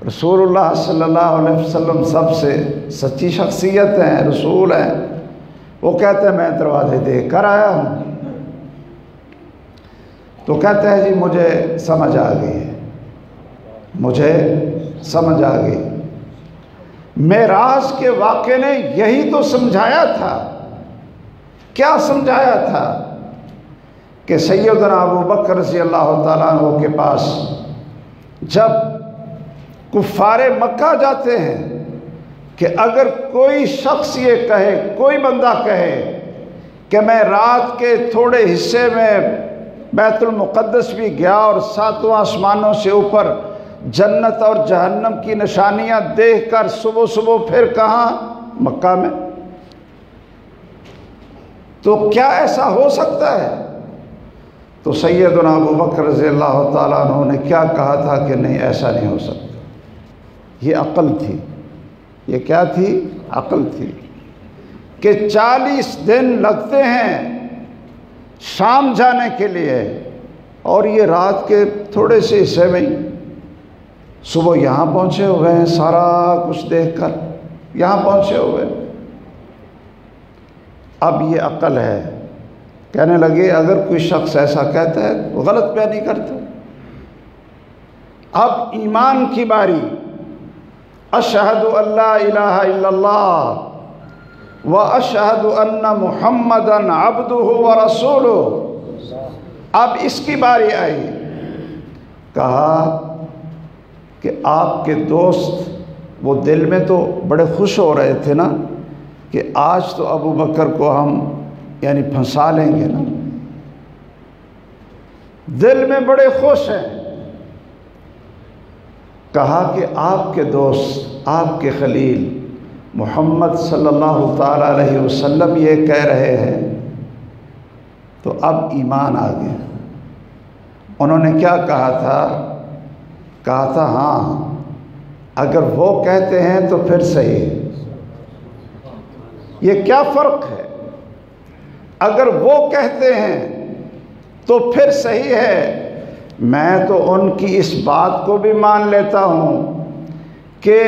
رسول اللہ صلی اللہ علیہ وسلم سب سے سچی شخصیت ہیں، رسول ہیں، وہ کہتے ہیں میں دروازے دیکھ کر آیا ہوں۔ تو کہتے ہیں جی مجھے سمجھ آ گئی ہے، مجھے سمجھ آ گئی۔ معراج کے واقعے نے یہی تو سمجھایا تھا۔ کیا سمجھایا تھا؟ کہ سیدنا ابو بکر رضی اللہ تعالیٰ عنہ کے پاس جب کفار مکہ جاتے ہیں کہ اگر کوئی شخص یہ کہے، کوئی بندہ کہے کہ میں رات کے تھوڑے حصے میں بیت المقدس بھی گیا اور ساتوں آسمانوں سے اوپر جنت اور جہنم کی نشانیاں دیکھ کر صبح صبح پھر کہاں؟ مکہ میں، تو کیا ایسا ہو سکتا ہے؟ تو سیدنا ابو بکر رضی اللہ تعالیٰ عنہ نے کیا کہا تھا کہ نہیں، ایسا نہیں ہو سکتا۔ یہ عقل تھی، یہ کیا تھی؟ عقل تھی کہ 40 دن لگتے ہیں شام جانے کے لیے، اور یہ رات کے تھوڑے سے حصے میں صبح یہاں پہنچے ہوئے ہیں، سارا کچھ دیکھ کر یہاں پہنچے ہوئے ہیں۔ اب یہ عقل ہے، کہنے لگے اگر کوئی شخص ایسا کہتا ہے تو غلط بیانی کرتا۔ اب ایمان کی باری، اشہد ان لا الہ الا اللہ واشہد ان محمدا عبدہ ورسولہ، اب اس کی باری آئی۔ کہا کہ آپ کے دوست وہ دل میں تو بڑے خوش ہو رہے تھے نا کہ آج تو ابو بکر کو ہم یعنی پھنسا لیں گے نا، دل میں بڑے خوش ہیں۔ کہا کہ آپ کے دوست، آپ کے خلیل محمد صلی اللہ تعالیٰ علیہ وسلم یہ کہہ رہے ہیں، تو اب ایمان آ گیا۔ انہوں نے کیا کہا تھا؟ کہا تھا ہاں اگر وہ کہتے ہیں تو پھر صحیح ہے۔ یہ کیا فرق ہے؟ اگر وہ کہتے ہیں تو پھر صحیح ہے، میں تو ان کی اس بات کو بھی مان لیتا ہوں کہ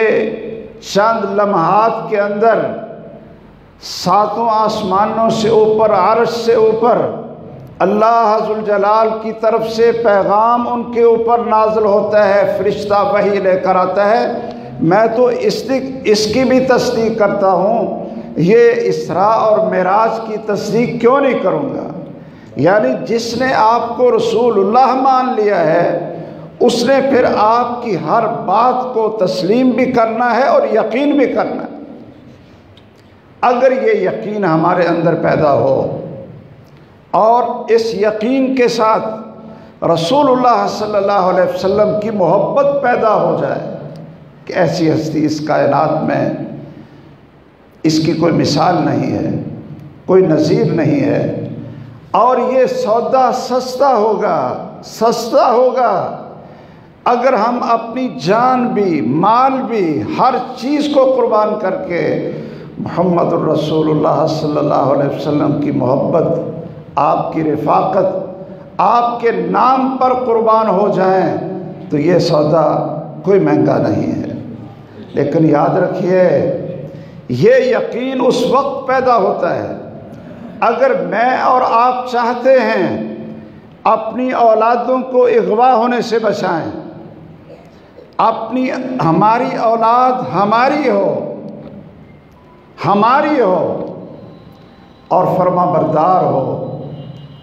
چند لمحات کے اندر ساتوں آسمانوں سے اوپر، عرش سے اوپر اللہ ذوالجلال کی طرف سے پیغام ان کے اوپر نازل ہوتا ہے، فرشتہ وحی لے کر آتا ہے۔ میں تو اس کی بھی تصدیق کرتا ہوں، یہ اسراء اور معراج کی تصدیق کیوں نہیں کروں گا؟ یعنی جس نے آپ کو رسول اللہ مان لیا ہے، اس نے پھر آپ کی ہر بات کو تسلیم بھی کرنا ہے اور یقین بھی کرنا ہے۔ اگر یہ یقین ہمارے اندر پیدا ہو اور اس یقین کے ساتھ رسول اللہ صلی اللہ علیہ وسلم کی محبت پیدا ہو جائے کہ ایسی ہستی اس کائنات میں، اس کی کوئی مثال نہیں ہے، کوئی نظیر نہیں ہے، اور یہ سودا سستا ہوگا اگر ہم اپنی جان بھی، مال بھی، ہر چیز کو قربان کر کے محمد الرسول اللہ صلی اللہ علیہ وسلم کی محبت، آپ کی رفاقت، آپ کے نام پر قربان ہو جائیں، تو یہ سودا کوئی مہنگا نہیں ہے۔ لیکن یاد رکھیے، یہ یقین اس وقت پیدا ہوتا ہے اگر میں اور آپ چاہتے ہیں اپنی اولادوں کو اغوا ہونے سے بچائیں، ہماری اولاد ہماری ہو اور فرما بردار ہو،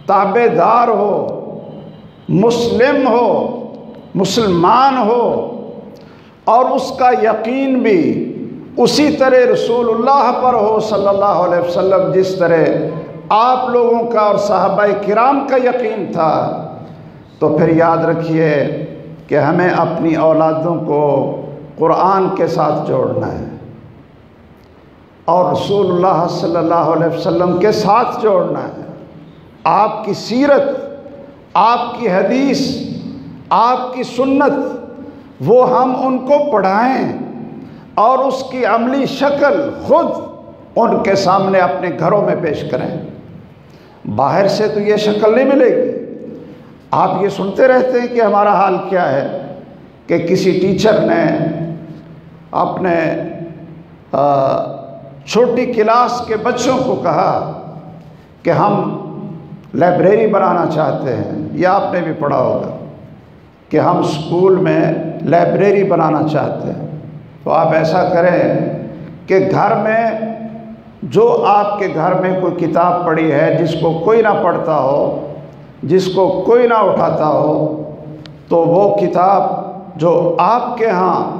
تابع دار ہو، مسلم ہو، مسلمان ہو، اور اس کا یقین بھی اسی طرح رسول اللہ پر ہو صلی اللہ علیہ وسلم جس طرح آپ لوگوں کا اور صحابہ کرام کا یقین تھا، تو پھر یاد رکھیے کہ ہمیں اپنی اولادوں کو قرآن کے ساتھ جوڑنا ہے، اور رسول اللہ صلی اللہ علیہ وسلم کے ساتھ جوڑنا ہے۔ آپ کی سیرت، آپ کی حدیث، آپ کی سنت، وہ ہم ان کو پڑھائیں اور اس کی عملی شکل خود ان کے سامنے اپنے گھروں میں پیش کریں۔ باہر سے تو یہ شکل نہیں ملے گی۔ آپ یہ سنتے رہتے ہیں کہ ہمارا حال کیا ہے کہ کسی ٹیچر نے اپنے چھوٹی کلاس کے بچوں کو کہا کہ ہم لائبریری بنانا چاہتے ہیں، یا آپ نے بھی پڑھا ہوگا کہ ہم اسکول میں لائبریری بنانا چاہتے ہیں۔ تو آپ ایسا کریں کہ گھر میں جو آپ کے گھر میں کوئی کتاب پڑھی ہے جس کو کوئی نہ پڑھتا ہو، جس کو کوئی نہ اٹھاتا ہو، تو وہ کتاب جو آپ کے ہاں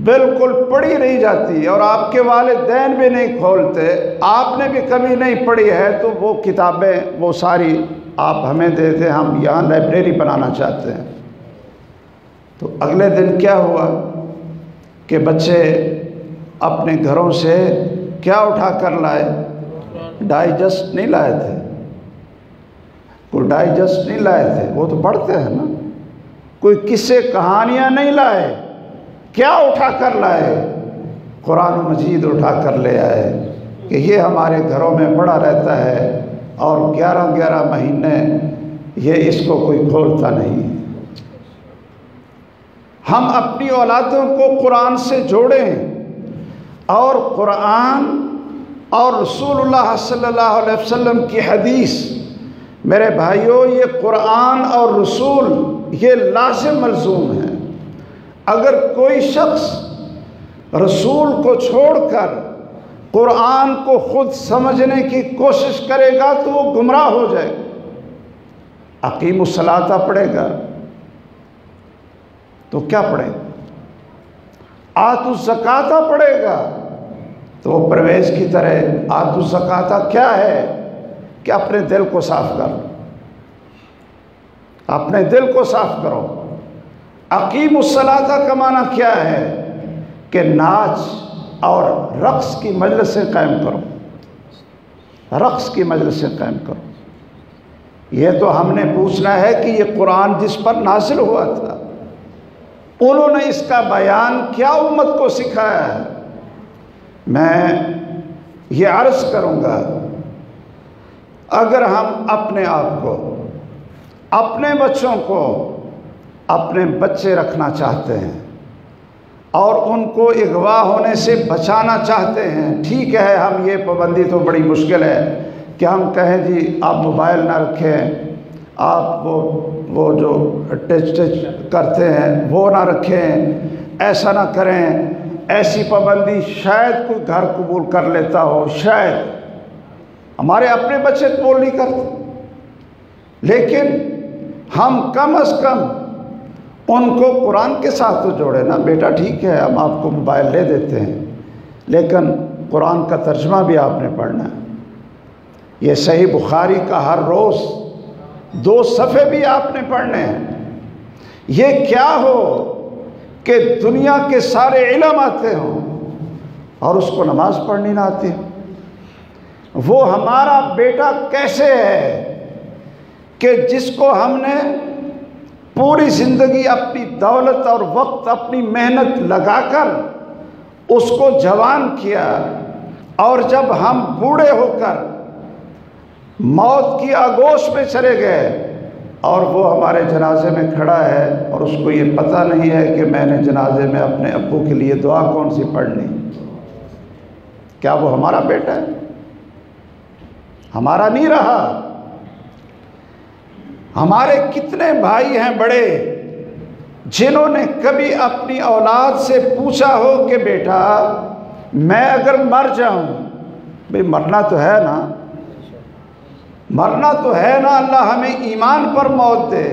بالکل پڑھی نہیں جاتی اور آپ کے والدین بھی نہیں کھولتے، آپ نے بھی کبھی نہیں پڑھی ہے، تو وہ کتابیں وہ ساری آپ ہمیں دے دیں، ہم یہاں لائبریری بنانا چاہتے ہیں۔ تو اگلے دن کیا ہوا کہ بچے اپنے گھروں سے کیا اٹھا کر لائے؟ ڈائجسٹ نہیں لائے تھے، کوئی ڈائجسٹ نہیں لائے تھے، وہ تو پڑھتے ہیں نا، کوئی قصے کہانیاں نہیں لائے، کیا اٹھا کر لائے؟ قرآن مجید اٹھا کر لے آئے کہ یہ ہمارے گھروں میں پڑا رہتا ہے اور 11 مہینے یہ اس کو کوئی کھولتا نہیں۔ ہم اپنی اولادوں کو قرآن سے جوڑیں اور قرآن اور رسول اللہ صلی اللہ علیہ وسلم کی حدیث، میرے بھائیوں یہ قرآن اور رسول یہ لازم ملزوم ہے۔ اگر کوئی شخص رسول کو چھوڑ کر قرآن کو خود سمجھنے کی کوشش کرے گا تو وہ گمراہ ہو جائے گا۔ اقیم الصلاۃ پڑھے گا تو کیا پڑھے گا؟ آتوا الزکاۃ پڑھے گا تو وہ پرویز کی طرح آتوا الزکاۃ کیا ہے کہ اپنے دل کو صاف کرو، اپنے دل کو صاف کرو۔ اقیم الصلاۃ کا معنی کیا ہے کہ ناچ اور رقص کی مجلسیں قائم کرو، رقص کی مجلسیں قائم کرو۔ یہ تو ہم نے پوچھنا ہے کہ یہ قرآن جس پر نازل ہوا تھا انہوں نے اس کا بیان کیا امت کو سکھایا ہے؟ میں یہ عرض کروں گا، اگر ہم اپنے آپ کو، اپنے بچوں کو اپنے بچے رکھنا چاہتے ہیں اور ان کو اغوا ہونے سے بچانا چاہتے ہیں، ٹھیک ہے، ہم یہ پابندی تو بڑی مشکل ہے کہ ہم کہیں جی آپ موبائل نہ رکھیں، آپ وہ جو ٹچ کرتے ہیں وہ نہ رکھیں، ایسا نہ کریں، ایسی پابندی شاید کوئی گھر قبول کر لیتا ہو، شاید ہمارے اپنے بچے قبول نہیں کرتے، لیکن ہم کم از کم ان کو قرآن کے ساتھ تو جوڑے نا۔ بیٹا ٹھیک ہے ہم آپ کو موبائل لے دیتے ہیں، لیکن قرآن کا ترجمہ بھی آپ نے پڑھنا ہے، یہ صحیح بخاری کا ہر روز 2 صفحے بھی آپ نے پڑھنے ہیں۔ یہ کیا ہو کہ دنیا کے سارے علم آتے ہوں اور اس کو نماز پڑھنی نہ آتی؟ وہ ہمارا بیٹا کیسے ہے کہ جس کو ہم نے پوری زندگی اپنی دولت اور وقت، اپنی محنت لگا کر اس کو جوان کیا، اور جب ہم بوڑھے ہو کر موت کی آگوش میں چلے گئے اور وہ ہمارے جنازے میں کھڑا ہے اور اس کو یہ پتہ نہیں ہے کہ میں نے جنازے میں اپنے ابو کے لیے دعا کون سی پڑھنی، کیا وہ ہمارا بیٹا ہے؟ ہمارا نہیں رہا۔ ہمارے کتنے بھائی ہیں بڑے جنہوں نے کبھی اپنی اولاد سے پوچھا ہو کہ بیٹا میں اگر مر جاؤں، بھئی مرنا تو ہے نا، مرنا تو ہے نا، اللہ ہمیں ایمان پر موت دے،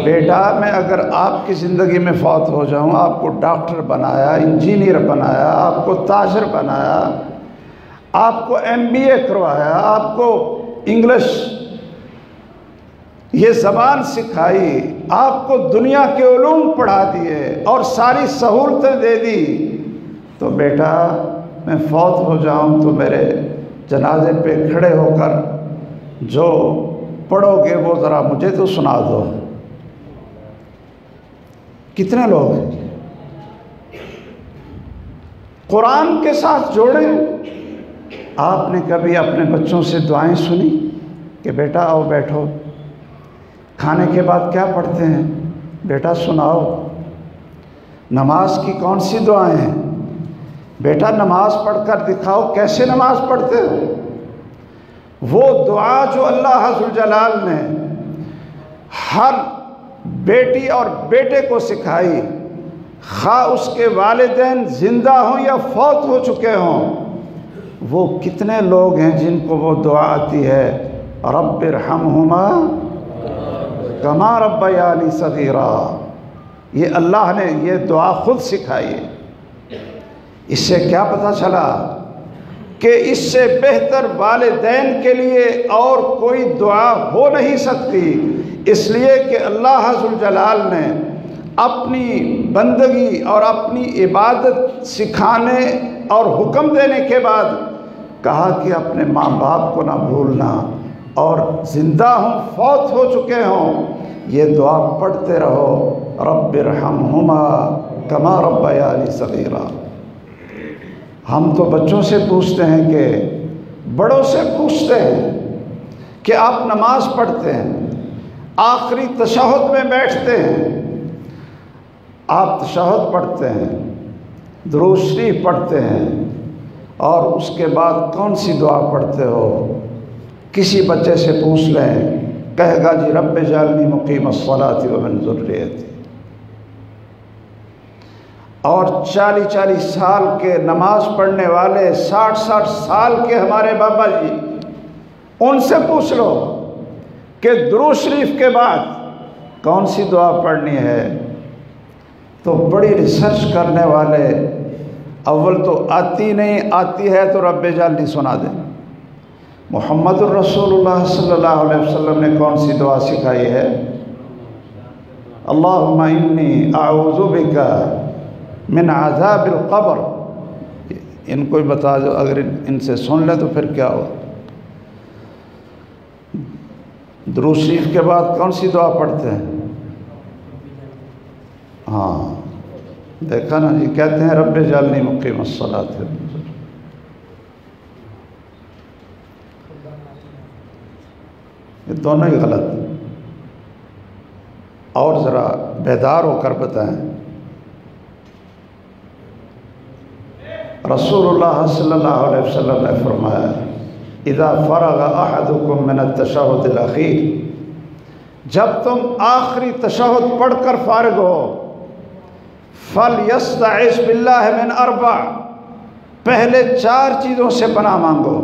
بیٹا میں اگر آپ کی زندگی میں فوت ہو جاؤں، آپ کو ڈاکٹر بنایا، انجینئر بنایا، آپ کو تاجر بنایا، آپ کو MBA کروایا، آپ کو انگلش یہ زبان سکھائی، آپ کو دنیا کے علوم پڑھا دیے اور ساری سہولتیں دے دی، تو بیٹا میں فوت ہو جاؤں تو میرے جنازے پہ کھڑے ہو کر جو پڑھو گے وہ ذرا مجھے تو سنا دو۔ کتنے لوگ ہیں؟ قرآن کے ساتھ جوڑیں۔ آپ نے کبھی اپنے بچوں سے دعائیں سنی کہ بیٹا آؤ بیٹھو، کھانے کے بعد کیا پڑھتے ہیں بیٹا سناؤ؟ نماز کی کون سی دعائیں ہیں بیٹا نماز پڑھ کر دکھاؤ، کیسے نماز پڑھتے ہو؟ وہ دعا جو اللہ ذو الجلال نے ہر بیٹی اور بیٹے کو سکھائی، خواہ اس کے والدین زندہ ہوں یا فوت ہو چکے ہوں، وہ کتنے لوگ ہیں جن کو وہ دعا آتی ہے، رب ارحمہما کما ربیانی صغیرا۔ یہ اللہ نے یہ دعا خود سکھائی ہے۔ اس سے کیا پتہ چلا کہ اس سے بہتر والدین کے لیے اور کوئی دعا ہو نہیں سکتی، اس لیے کہ اللہ ذو الجلال نے اپنی بندگی اور اپنی عبادت سکھانے اور حکم دینے کے بعد کہا کہ اپنے ماں باپ کو نہ بھولنا، اور زندہ ہوں فوت ہو چکے ہوں یہ دعا پڑھتے رہو، رب ارحمہما کما ربیانی صغیرا۔ ہم تو بچوں سے پوچھتے ہیں کہ بڑوں سے پوچھتے ہیں کہ آپ نماز پڑھتے ہیں، آخری تشہد میں بیٹھتے ہیں، آپ تشہد پڑھتے ہیں، درود شریف پڑھتے ہیں، اور اس کے بعد کون سی دعا پڑھتے ہو؟ کسی بچے سے پوچھ لیں، کہے گا جی رب اجعلنی مقیم الصلاۃ ومن ذریتی۔ اور 40 سال کے نماز پڑھنے والے، 60 سال کے ہمارے بابا جی، ان سے پوچھ لو کہ درود شریف کے بعد کون سی دعا پڑھنی ہے، تو بڑی ریسرچ کرنے والے اول تو آتی نہیں، آتی ہے تو رب اجعلنی سنا دیں۔ محمد الرسول اللہ صلی اللہ علیہ وسلم نے کون سی دعا سکھائی ہے؟ اللہم انی اعوذ بک من عذاب القبر۔ ان کو بتا دو، اگر ان سے سن لے تو پھر کیا ہو۔ درود شریف کے بعد کون سی دعا پڑھتے ہیں؟ ہاں دیکھا نا جی، کہتے ہیں رب اجعلنی مقیم الصلاۃ۔ یہ دونوں ہی غلط ہیں۔ اور ذرا بیدار ہو کر بتائیں، رسول اللہ صلی اللہ علیہ وسلم نے فرمایا اذا فرغ احدکم من التشہد الاخیر، جب تم آخری تشہد پڑھ کر فارغ ہو، فلیستعذ باللہ من اربع، پہلے 4 چیزوں سے پناہ مانگو۔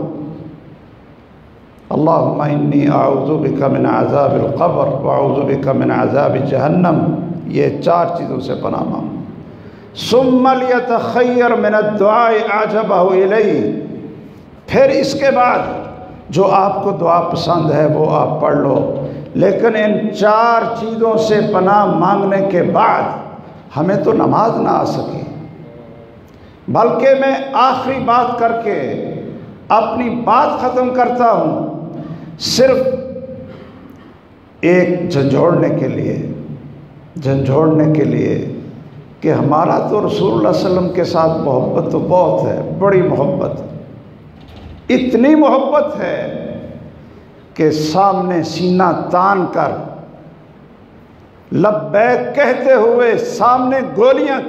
اللہم انی اعوذ بک من عذاب القبر واعوذ بک من عذاب جہنم، یہ 4 چیزوں سے پناہ مانگو۔ ثم لیتخیر من الدعاء اعجبہ الیہ، پھر اس کے بعد جو آپ کو دعا پسند ہے وہ آپ پڑھ لو، لیکن ان 4 چیزوں سے پناہ مانگنے کے بعد ہمیں تو نماز نہ آ سکی، بلکہ میں آخری بات کر کے اپنی بات ختم کرتا ہوں، صرف ایک جھنجھوڑنے کے لیے کہ ہمارا تو رسول اللہ صلی اللہ علیہ وسلم کے ساتھ محبت تو بہت ہے، بڑی محبت، اتنی محبت ہے کہ سامنے سینہ تان کر لبیک کہتے ہوئے سامنے گولیاں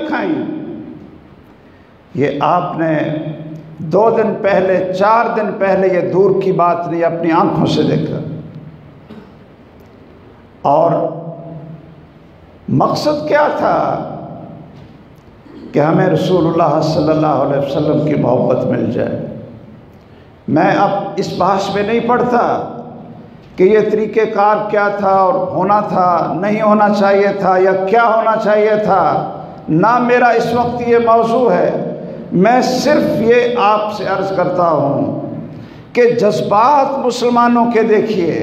کھائیں۔ یہ آپ نے 2 دن پہلے 4 دن پہلے، یہ دور کی بات نہیں، اپنی آنکھوں سے دیکھا۔ اور مقصد کیا تھا کہ ہمیں رسول اللہ صلی اللہ علیہ وسلم کی محبت مل جائے۔ میں اب اس بحث میں نہیں پڑھتا کہ یہ طریقہ کار کیا تھا اور ہونا تھا، نہیں ہونا چاہیے تھا، یا کیا ہونا چاہیے تھا، نہ میرا اس وقت یہ موضوع ہے۔ میں صرف یہ آپ سے عرض کرتا ہوں کہ جذبات مسلمانوں کے دیکھیے،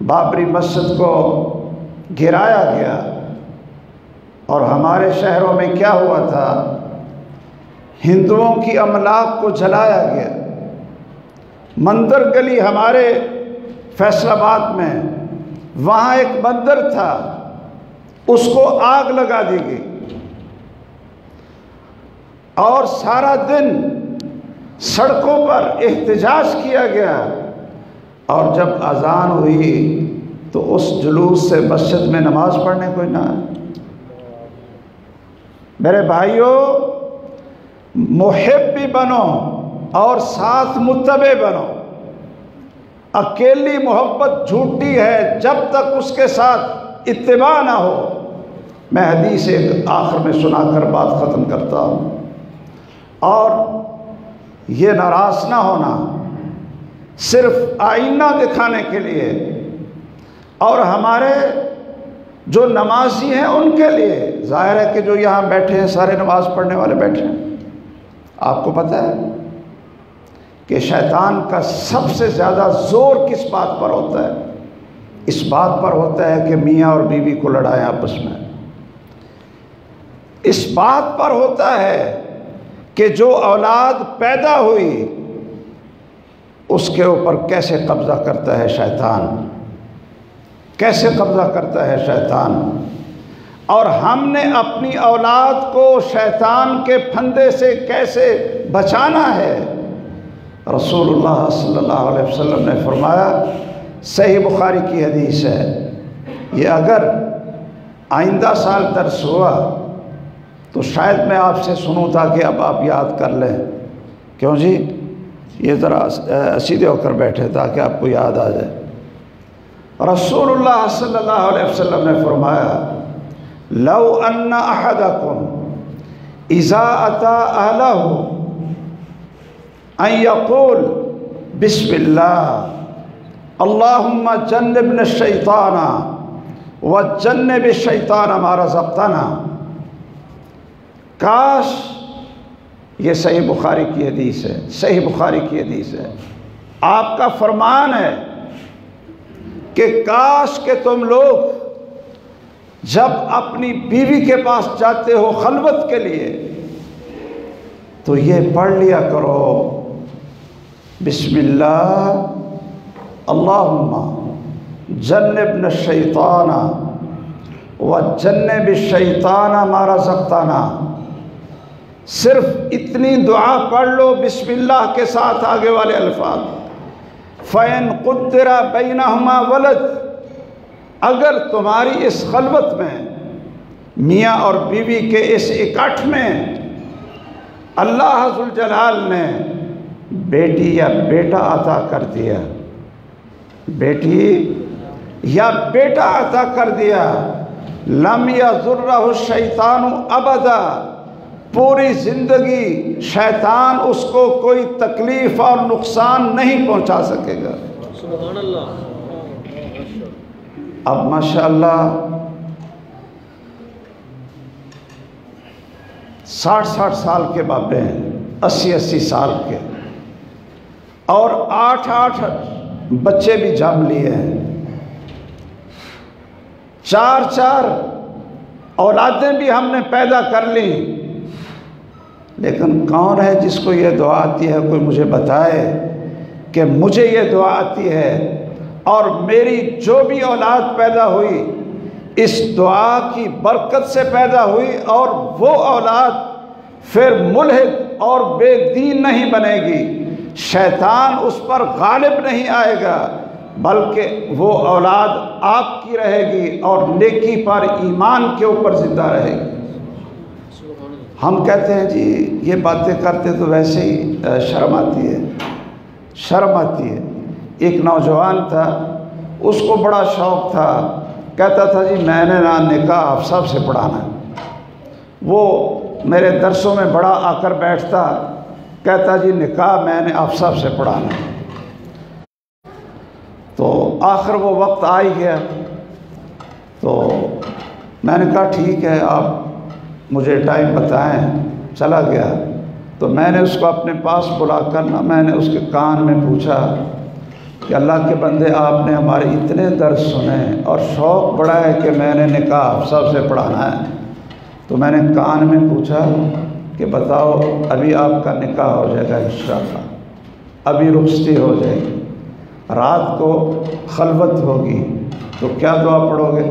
بابری مسجد کو گرایا گیا، اور ہمارے شہروں میں کیا ہوا تھا؟ ہندوؤں کی املاک کو جلایا گیا۔ مندر گلی ہمارے فیصل آباد میں، وہاں ایک مندر تھا، اس کو آگ لگا دی گئی، اور سارا دن سڑکوں پر احتجاج کیا گیا، اور جب اذان ہوئی تو اس جلوس سے مسجد میں نماز پڑھنے کوئی نہ آئے۔ میرے بھائیوں، محب بھی بنو اور ساتھ متبع بنو۔ اکیلی محبت جھوٹی ہے جب تک اس کے ساتھ اتباع نہ ہو۔ میں حدیث ایک آخر میں سنا کر بات ختم کرتا ہوں، اور یہ ناراض نہ ہونا صرف آئینہ دکھانے کے لیے، اور ہمارے جو نمازی ہیں ان کے لیے۔ ظاہر ہے کہ جو یہاں بیٹھے ہیں سارے نماز پڑھنے والے بیٹھے ہیں۔ آپ کو پتہ ہے کہ شیطان کا سب سے زیادہ زور کس بات پر ہوتا ہے؟ اس بات پر ہوتا ہے کہ میاں اور بیوی کو لڑائیں آپس میں۔ اس بات پر ہوتا ہے کہ جو اولاد پیدا ہوئی اس کے اوپر کیسے قبضہ کرتا ہے شیطان، کیسے قبضہ کرتا ہے شیطان، اور ہم نے اپنی اولاد کو شیطان کے پھندے سے کیسے بچانا ہے۔ رسول اللہ صلی اللہ علیہ وسلم نے فرمایا، صحیح بخاری کی حدیث ہے، یہ اگر آئندہ سال درس ہوا تو شاید میں آپ سے سنوں تاکہ اب آپ یاد کر لیں۔ کیوں جی؟ یہ ذرا سیدھے ہو کر بیٹھے تاکہ آپ کو یاد آ جائے۔ رسول اللہ صلی اللہ علیہ وسلم نے فرمایا، لو ان احدکم اذا اتی اہلہ ان یقول بسم اللہ اللہم جنبنا الشیطان وجنب الشیطان ما رزقتنا۔ کاش، یہ صحیح بخاری کی حدیث ہے، صحیح بخاری کی حدیث ہے، آپ کا فرمان ہے کہ کاش کہ تم لوگ جب اپنی بیوی کے پاس جاتے ہو خلوت کے لیے تو یہ پڑھ لیا کرو، بسم اللہ اللہم جنبنا الشیطان وجنب الشیطان ما رزقتنا۔ صرف اتنی دعا پڑھ لو بسم اللہ کے ساتھ آگے والے الفاظ، فَإِن قُدِّرَ بَيْنَهُمَا وَلَدٍ، اگر تمہاری اس خلوت میں، میاں اور بیوی کے اس اکٹھ میں اللہ ذوالجلال نے بیٹی یا بیٹا عطا کر دیا، بیٹی یا بیٹا عطا کر دیا، لم یضرہ الشیطان ابدا، پوری زندگی شیطان اس کو کوئی تکلیف اور نقصان نہیں پہنچا سکے گا۔ سبحان اللہ۔ اب ماشاءاللہ 60 سال کے بابے ہیں، 80 سال کے، اور 8 بچے بھی جم لیے ہیں، 4 اولادیں بھی ہم نے پیدا کر لی، لیکن کون ہے جس کو یہ دعا آتی ہے؟ کوئی مجھے بتائے کہ مجھے یہ دعا آتی ہے اور میری جو بھی اولاد پیدا ہوئی اس دعا کی برکت سے پیدا ہوئی، اور وہ اولاد پھر ملحد اور بے دین نہیں بنے گی، شیطان اس پر غالب نہیں آئے گا، بلکہ وہ اولاد آپ کی رہے گی اور نیکی پر ایمان کے اوپر زندہ رہے گی۔ ہم کہتے ہیں جی یہ باتیں کرتے تو ویسے ہی شرم آتی ہے، شرم آتی ہے۔ ایک نوجوان تھا، اس کو بڑا شوق تھا، کہتا تھا جی میں نے نکاح آپ صاحب سے پڑھانا ہے۔ وہ میرے درسوں میں بڑا آ کر بیٹھتا، کہتا جی نکاح میں نے آپ صاحب سے پڑھانا ہے۔ تو آخر وہ وقت آ ہی گیا، تو میں نے کہا ٹھیک ہے آپ مجھے ٹائم بتائیں، چلا گیا۔ تو میں نے اس کو اپنے پاس بلا کر میں نے اس کے کان میں پوچھا کہ اللہ کے بندے آپ نے ہمارے اتنے درس سنے اور شوق بڑا ہے کہ میں نے نکاح سب سے پڑھانا ہے، تو میں نے کان میں پوچھا کہ بتاؤ ابھی آپ کا نکاح ہو جائے گا انشاءاللہ، ابھی رخصتی ہو جائے گی، رات کو خلوت ہوگی تو کیا دعا پڑھو گے؟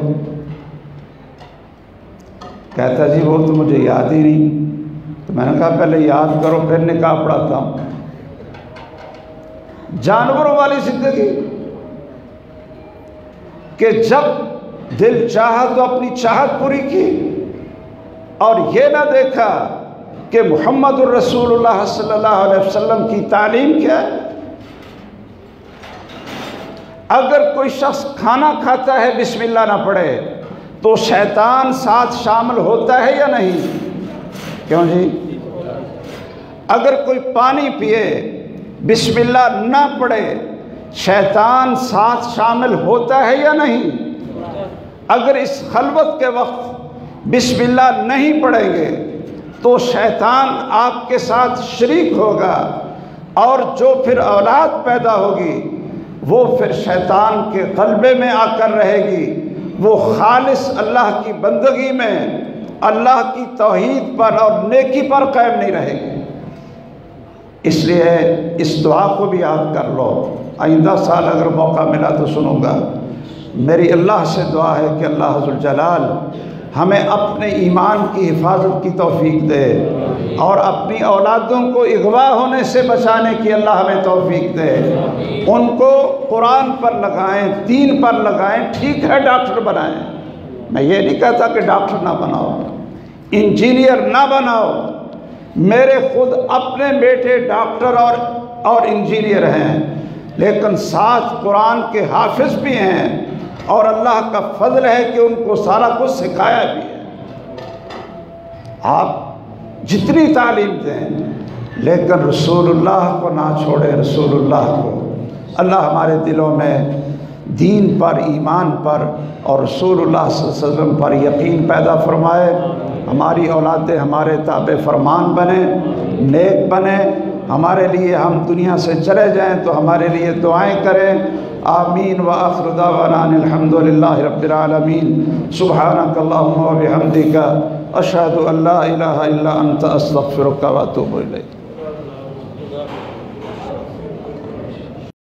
کہتا جی وہ تو مجھے یاد ہی نہیں۔ تو میں نے کہا پہلے یاد کرو پھر نکاح پڑھاتا ہوں۔ جانوروں والی زندگی کہ جب دل چاہا تو اپنی چاہت پوری کی، اور یہ نہ دیکھا کہ محمد الرسول اللہ صلی اللہ علیہ وسلم کی تعلیم کیا ہے۔ اگر کوئی شخص کھانا کھاتا ہے بسم اللہ نہ پڑھے تو شیطان ساتھ شامل ہوتا ہے یا نہیں؟ کیوں جی؟ اگر کوئی پانی پیے بسم اللہ نہ پڑھے شیطان ساتھ شامل ہوتا ہے یا نہیں؟ اگر اس خلوت کے وقت بسم اللہ نہیں پڑھیں گے تو شیطان آپ کے ساتھ شریک ہوگا، اور جو پھر اولاد پیدا ہوگی وہ پھر شیطان کے غلبے میں آ کر رہے گی، وہ خالص اللہ کی بندگی میں اللہ کی توحید پر اور نیکی پر قائم نہیں رہے گی۔ اس لیے اس دعا کو بھی یاد کر لو، آئندہ سال اگر موقع ملا تو سنوں گا۔ میری اللہ سے دعا ہے کہ اللہ ذوالجلال ہمیں اپنے ایمان کی حفاظت کی توفیق دے، اور اپنی اولادوں کو اغوا ہونے سے بچانے کی اللہ ہمیں توفیق دے۔ ان کو قرآن پر لگائیں، دین پر لگائیں، ٹھیک ہے ڈاکٹر بنائیں، میں یہ نہیں کہتا کہ ڈاکٹر نہ بناؤ، انجینئر نہ بناؤ، میرے خود اپنے بیٹے ڈاکٹر اور انجینئر ہیں، لیکن ساتھ قرآن کے حافظ بھی ہیں، اور اللہ کا فضل ہے کہ ان کو سارا کچھ سکھایا بھی ہے۔ آپ جتنی تعلیم دیں لیکن رسول اللہ کو نہ چھوڑیں، رسول اللہ کو۔ اللہ ہمارے دلوں میں دین پر، ایمان پر اور رسول اللہ صلی اللہ علیہ وسلم پر یقین پیدا فرمائے، ہماری اولادیں ہمارے تابع فرمان بنیں، نیک بنیں، ہمارے لیے ہم دنیا سے چلے جائیں تو ہمارے لیے دعائیں کریں۔ آمین وآخر دعوانا الحمدللہ رب العالمین۔ سبحانک اللہم و بحمدک، اشہد ان لا الہ الا انت، استغفرک و اتوب الیک۔